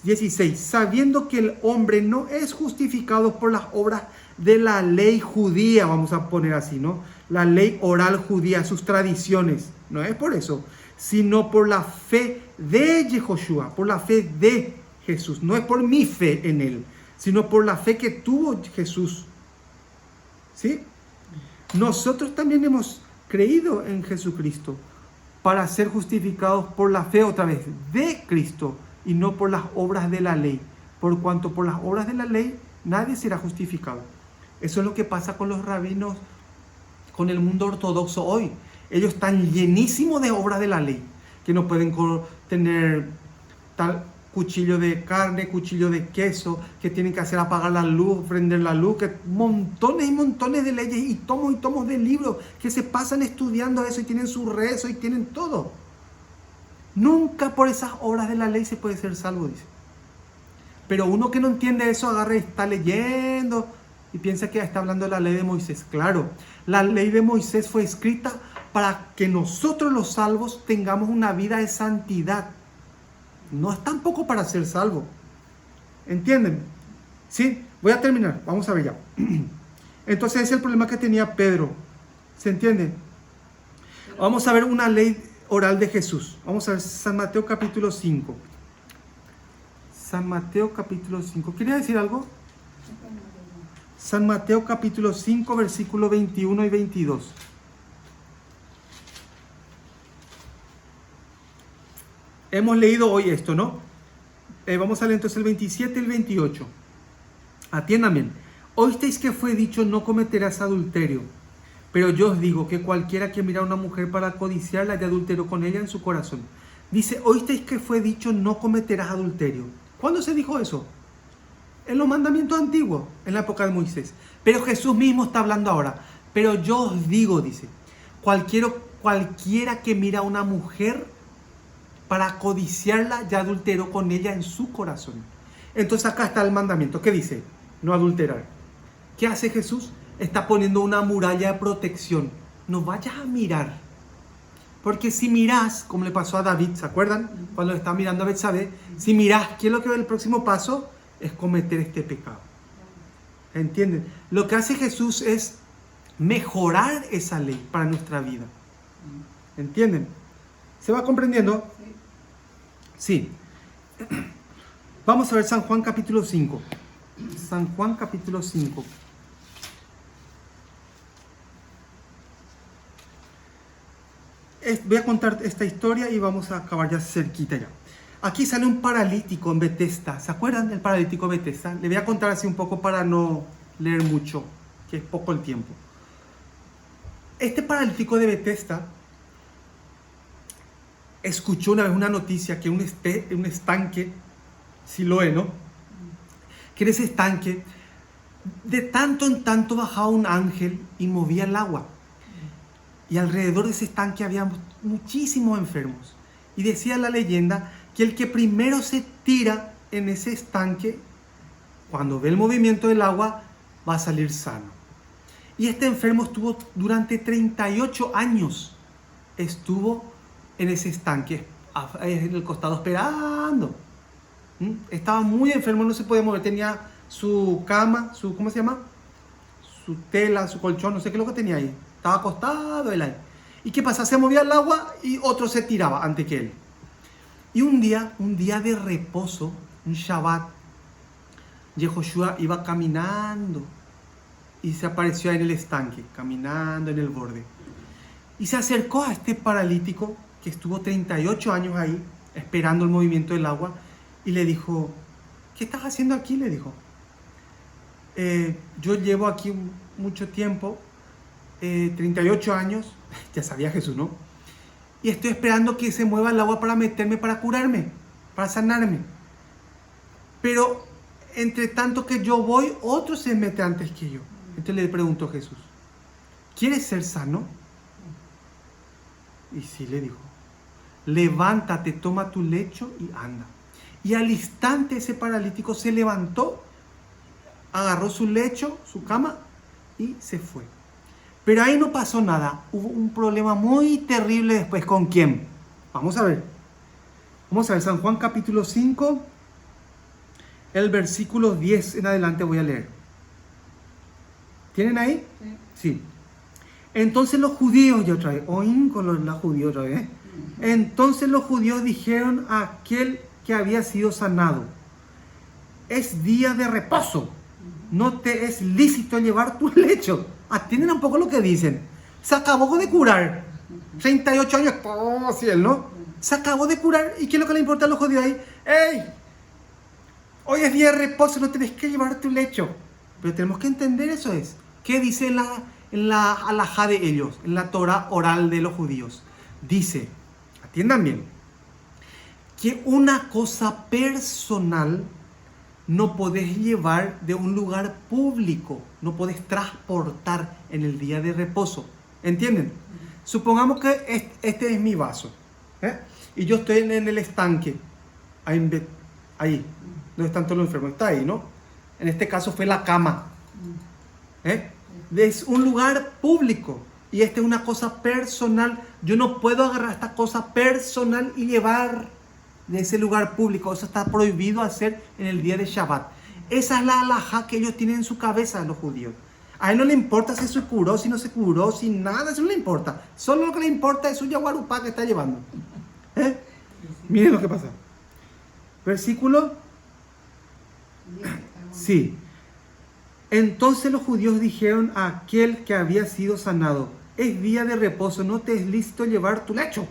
16. Sabiendo que el hombre no es justificado por las obras de la ley judía, vamos a poner así, ¿no? La ley oral judía, sus tradiciones. No es por eso, sino por la fe de Yehoshua, por la fe de Jesús. No es por mi fe en él, sino por la fe que tuvo Jesús. ¿Sí? Nosotros también hemos creído en Jesucristo para ser justificados por la fe, otra vez, de Cristo, y no por las obras de la ley. Por cuanto por las obras de la ley nadie será justificado. Eso es lo que pasa con los rabinos, con el mundo ortodoxo hoy. Ellos están llenísimos de obras de la ley, que no pueden tener tal cuchillo de carne, cuchillo de queso, que tienen que hacer apagar la luz, prender la luz, que montones y montones de leyes y tomos de libros que se pasan estudiando eso y tienen su rezo y tienen todo. Nunca por esas obras de la ley se puede ser salvo, dice. Pero uno que no entiende eso agarra y está leyendo y piensa que está hablando de la ley de Moisés. Claro, la ley de Moisés fue escrita para que nosotros los salvos tengamos una vida de santidad. No es tampoco para ser salvo. ¿Entienden? Sí, voy a terminar. Vamos a ver ya. Entonces ese es el problema que tenía Pedro. ¿Se entiende? Vamos a ver una ley oral de Jesús. Vamos a ver San Mateo capítulo 5. San Mateo capítulo 5. ¿Quería decir algo? San Mateo capítulo 5, versículo 21 y 22. Hemos leído hoy esto, ¿no? Vamos a leer entonces el 27 y el 28. Atiéndame. Oísteis que fue dicho, no cometerás adulterio. Pero yo os digo que cualquiera que mira a una mujer para codiciarla ya adulteró con ella en su corazón. Dice, oísteis que fue dicho, no cometerás adulterio. ¿Cuándo se dijo eso? En los mandamientos antiguos, en la época de Moisés. Pero Jesús mismo está hablando ahora. Pero yo os digo, dice, cualquiera que mira a una mujer para codiciarla ya adulteró con ella en su corazón. Entonces acá está el mandamiento. ¿Qué dice? No adulterar. ¿Qué hace Jesús? Está poniendo una muralla de protección. No vayas a mirar. Porque si mirás, como le pasó a David, ¿se acuerdan? Cuando está mirando a Betsabé, si mirás, ¿qué es lo que ve el próximo paso? Es cometer este pecado. ¿Entienden? Lo que hace Jesús es mejorar esa ley para nuestra vida. ¿Entienden? ¿Se va comprendiendo? Sí. Vamos a ver San Juan capítulo 5. San Juan capítulo 5. Voy a contar esta historia y vamos a acabar ya cerquita ya. Aquí sale un paralítico en Betesda. ¿Se acuerdan del paralítico de Betesda? Le voy a contar así un poco para no leer mucho, que es poco el tiempo. Este paralítico de Betesda escuchó una vez una noticia que un estanque, Siloé, ¿no? Que en ese estanque, de tanto en tanto bajaba un ángel y movía el agua. Y alrededor de ese estanque había muchísimos enfermos. Y decía la leyenda que el que primero se tira en ese estanque, cuando ve el movimiento del agua, va a salir sano. Y este enfermo estuvo durante 38 años. Estuvo en ese estanque, en el costado esperando. Estaba muy enfermo, no se podía mover. Tenía su cama, ¿cómo se llama? Su tela, su colchón, no sé qué es lo que tenía ahí. Estaba acostado él ahí. ¿Y qué pasa? Se movía el agua y otro se tiraba antes que él. Y un día de reposo, un Shabbat, Yehoshua iba caminando y se apareció ahí en el estanque, caminando en el borde. Y se acercó a este paralítico que estuvo 38 años ahí, esperando el movimiento del agua, y le dijo, ¿qué estás haciendo aquí? Le dijo. Yo llevo aquí mucho tiempo, 38 años, ya sabía Jesús, ¿no? Y estoy esperando que se mueva el agua para meterme, para curarme, para sanarme. Pero entre tanto que yo voy, otro se mete antes que yo. Entonces le preguntó Jesús, ¿quieres ser sano? Y sí, le dijo, levántate, toma tu lecho y anda. Y al instante ese paralítico se levantó, agarró su lecho, su cama y se fue. Pero ahí no pasó nada. Hubo un problema muy terrible después. ¿Con quién? Vamos a ver. Vamos a ver, San Juan capítulo 5, el versículo 10 en adelante voy a leer. ¿Tienen ahí? Sí. Entonces los judíos, yo otra vez, oín con los judíos otra vez. Entonces los judíos dijeron a aquel que había sido sanado, es día de reposo, no te es lícito llevar tu lecho. Atienden un poco lo que dicen. Se acabó de curar. 38 años, todo así él, ¿no? Se acabó de curar. ¿Y qué es lo que le importa a los judíos ahí? ¡Ey! Hoy es día de reposo, no tenés que llevar tu lecho. Pero tenemos que entender eso es. ¿Qué dice en la halajá de ellos? En la Torah oral de los judíos. Dice, atiendan bien, que una cosa personal no podés llevar de un lugar público, no podés transportar en el día de reposo. ¿Entienden? Supongamos que este es mi vaso, y yo estoy en el estanque, ahí, donde están todos los enfermos, está ahí, ¿no? En este caso fue la cama. Es un lugar público y esta es una cosa personal. Yo no puedo agarrar esta cosa personal y llevar de ese lugar público. Eso está prohibido hacer en el día de Shabbat. Esa es la halajá que ellos tienen en su cabeza, los judíos. A él no le importa si se curó, si no se curó, si nada, eso no le importa. Solo lo que le importa es su yaguarupá que está llevando. Miren lo que pasa. Versículo. Sí. Entonces los judíos dijeron a aquel que había sido sanado, es día de reposo, no te es lícito llevar tu lecho.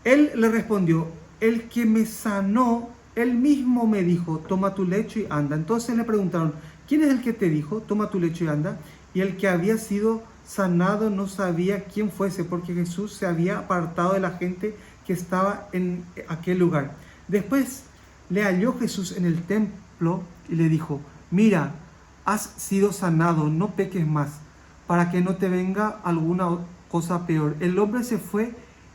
Él le respondió, el que me sanó, él mismo me dijo, toma tu lecho y anda. Entonces le preguntaron, ¿quién es el que te dijo, toma tu lecho y anda? Y el que había sido sanado no sabía quién fuese, porque Jesús se había apartado de la gente que estaba en aquel lugar. Después le halló Jesús en el templo y le dijo, mira, has sido sanado, no peques más, para que no te venga alguna cosa peor. El hombre se fue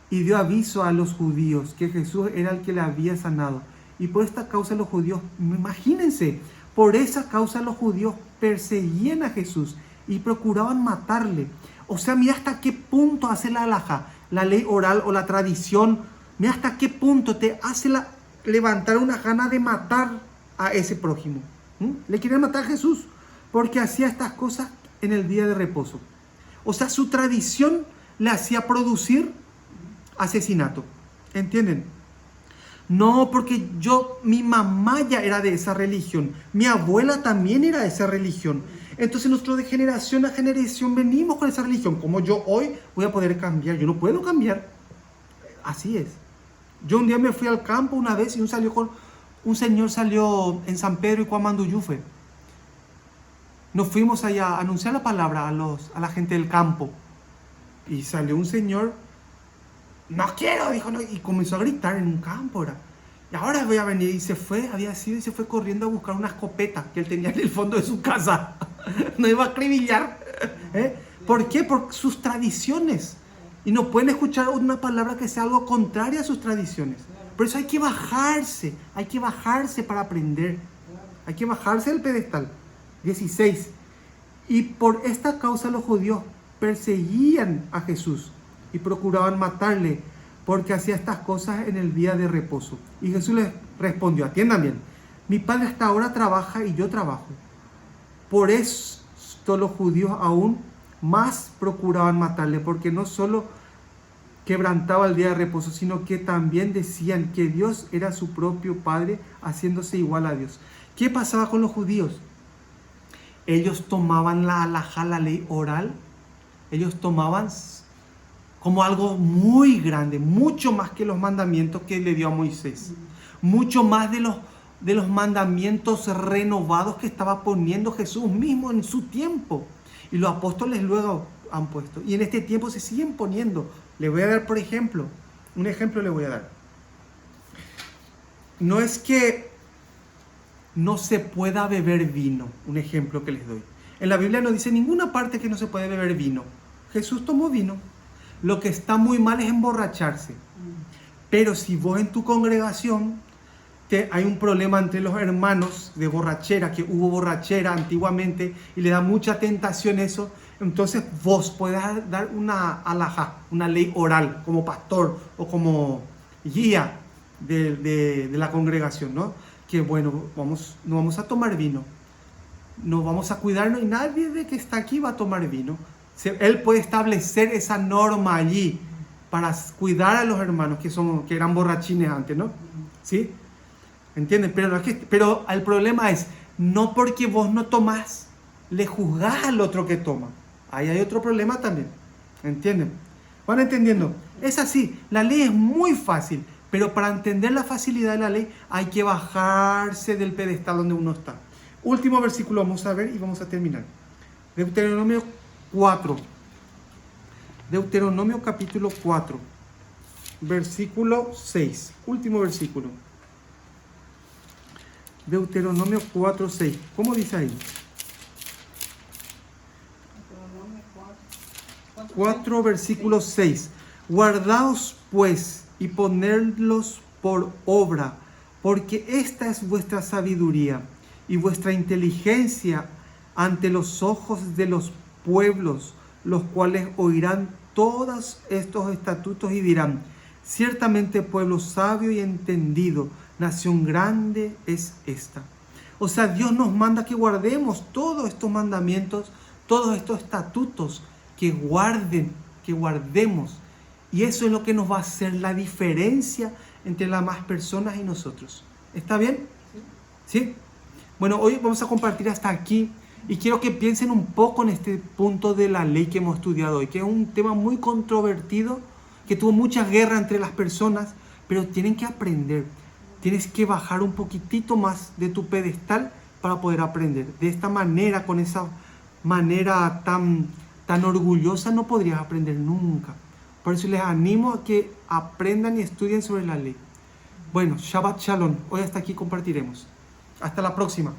y dio aviso a los judíos que Jesús era el que le había sanado. Y por esta causa los judíos, imagínense, por esa causa los judíos perseguían a Jesús y procuraban matarle. O sea, mira hasta qué punto hace la halajá, la ley oral o la tradición, mira hasta qué punto te hace levantar una gana de matar a ese prójimo. Le quieren matar a Jesús porque hacía estas cosas en el día de reposo. O sea, su tradición le hacía producir asesinato. ¿Entienden? No, porque mi mamá ya era de esa religión, mi abuela también era de esa religión. Entonces nosotros de generación a generación venimos con esa religión. Como yo hoy voy a poder cambiar, yo no puedo cambiar. Así es. Yo un día me fui al campo una vez y un señor salió en San Pedro y Cuamanduyufe. Nos fuimos allá a anunciar la palabra a la gente del campo. Y salió un señor, no quiero, dijo, no, y comenzó a gritar en un campo. Y ahora voy a venir. Y se fue, y se fue corriendo a buscar una escopeta que él tenía en el fondo de su casa. No iba a acribillar. ¿Por qué? Por sus tradiciones. Y no pueden escuchar una palabra que sea algo contrario a sus tradiciones. Por eso hay que bajarse para aprender. Hay que bajarse del pedestal. 16. Y por esta causa los judíos perseguían a Jesús y procuraban matarle, porque hacía estas cosas en el día de reposo. Y Jesús les respondió, atiendan bien, mi Padre hasta ahora trabaja y yo trabajo. Por esto los judíos aún más procuraban matarle, porque no solo quebrantaba el día de reposo, sino que también decían que Dios era su propio Padre, haciéndose igual a Dios. ¿Qué pasaba con los judíos? Ellos tomaban la halajá, la ley oral, ellos tomaban como algo muy grande, mucho más que los mandamientos que le dio a Moisés, mucho más de los mandamientos renovados que estaba poniendo Jesús mismo en su tiempo. Y los apóstoles luego han puesto. Y en este tiempo se siguen poniendo. Le voy a dar, por ejemplo, un ejemplo le voy a dar. No es que no se pueda beber vino, un ejemplo que les doy. En la Biblia no dice en ninguna parte que no se puede beber vino. Jesús tomó vino. Lo que está muy mal es emborracharse. Pero si vos en tu congregación hay un problema entre los hermanos de borrachera, que hubo borrachera antiguamente y le da mucha tentación eso, entonces vos podés dar una halajá, una ley oral, como pastor o como guía de la congregación, ¿no? Que bueno, no vamos a tomar vino, no vamos a cuidarnos y nadie de que está aquí va a tomar vino. Él puede establecer esa norma allí para cuidar a los hermanos que eran borrachines antes, ¿no? ¿Sí? ¿Entienden? Pero el problema es, no porque vos no tomás, le juzgás al otro que toma. Ahí hay otro problema también. ¿Entienden? ¿Van entendiendo? Es así, la ley es muy fácil, pero para entender la facilidad de la ley hay que bajarse del pedestal donde uno está. Último versículo vamos a ver y vamos a terminar. Deuteronomio 4. Deuteronomio capítulo 4, versículo 6. Último versículo. Deuteronomio 4, 6. ¿Cómo dice ahí? 4, versículo 6. Guardaos pues y ponedlos por obra, porque esta es vuestra sabiduría y vuestra inteligencia ante los ojos de los pueblos, los cuales oirán todos estos estatutos y dirán, ciertamente pueblo sabio y entendido, nación grande es esta. O sea, Dios nos manda que guardemos todos estos mandamientos, todos estos estatutos, que guardemos. Y eso es lo que nos va a hacer la diferencia entre las demás personas y nosotros. ¿Está bien? ¿Sí? Bueno, hoy vamos a compartir hasta aquí. Y quiero que piensen un poco en este punto de la ley que hemos estudiado hoy, que es un tema muy controvertido, que tuvo mucha guerra entre las personas, pero tienen que aprender. Tienes que bajar un poquitito más de tu pedestal para poder aprender. De esta manera, con esa manera tan orgullosa, no podrías aprender nunca. Por eso les animo a que aprendan y estudien sobre la ley. Bueno, Shabbat Shalom. Hoy hasta aquí compartiremos. Hasta la próxima.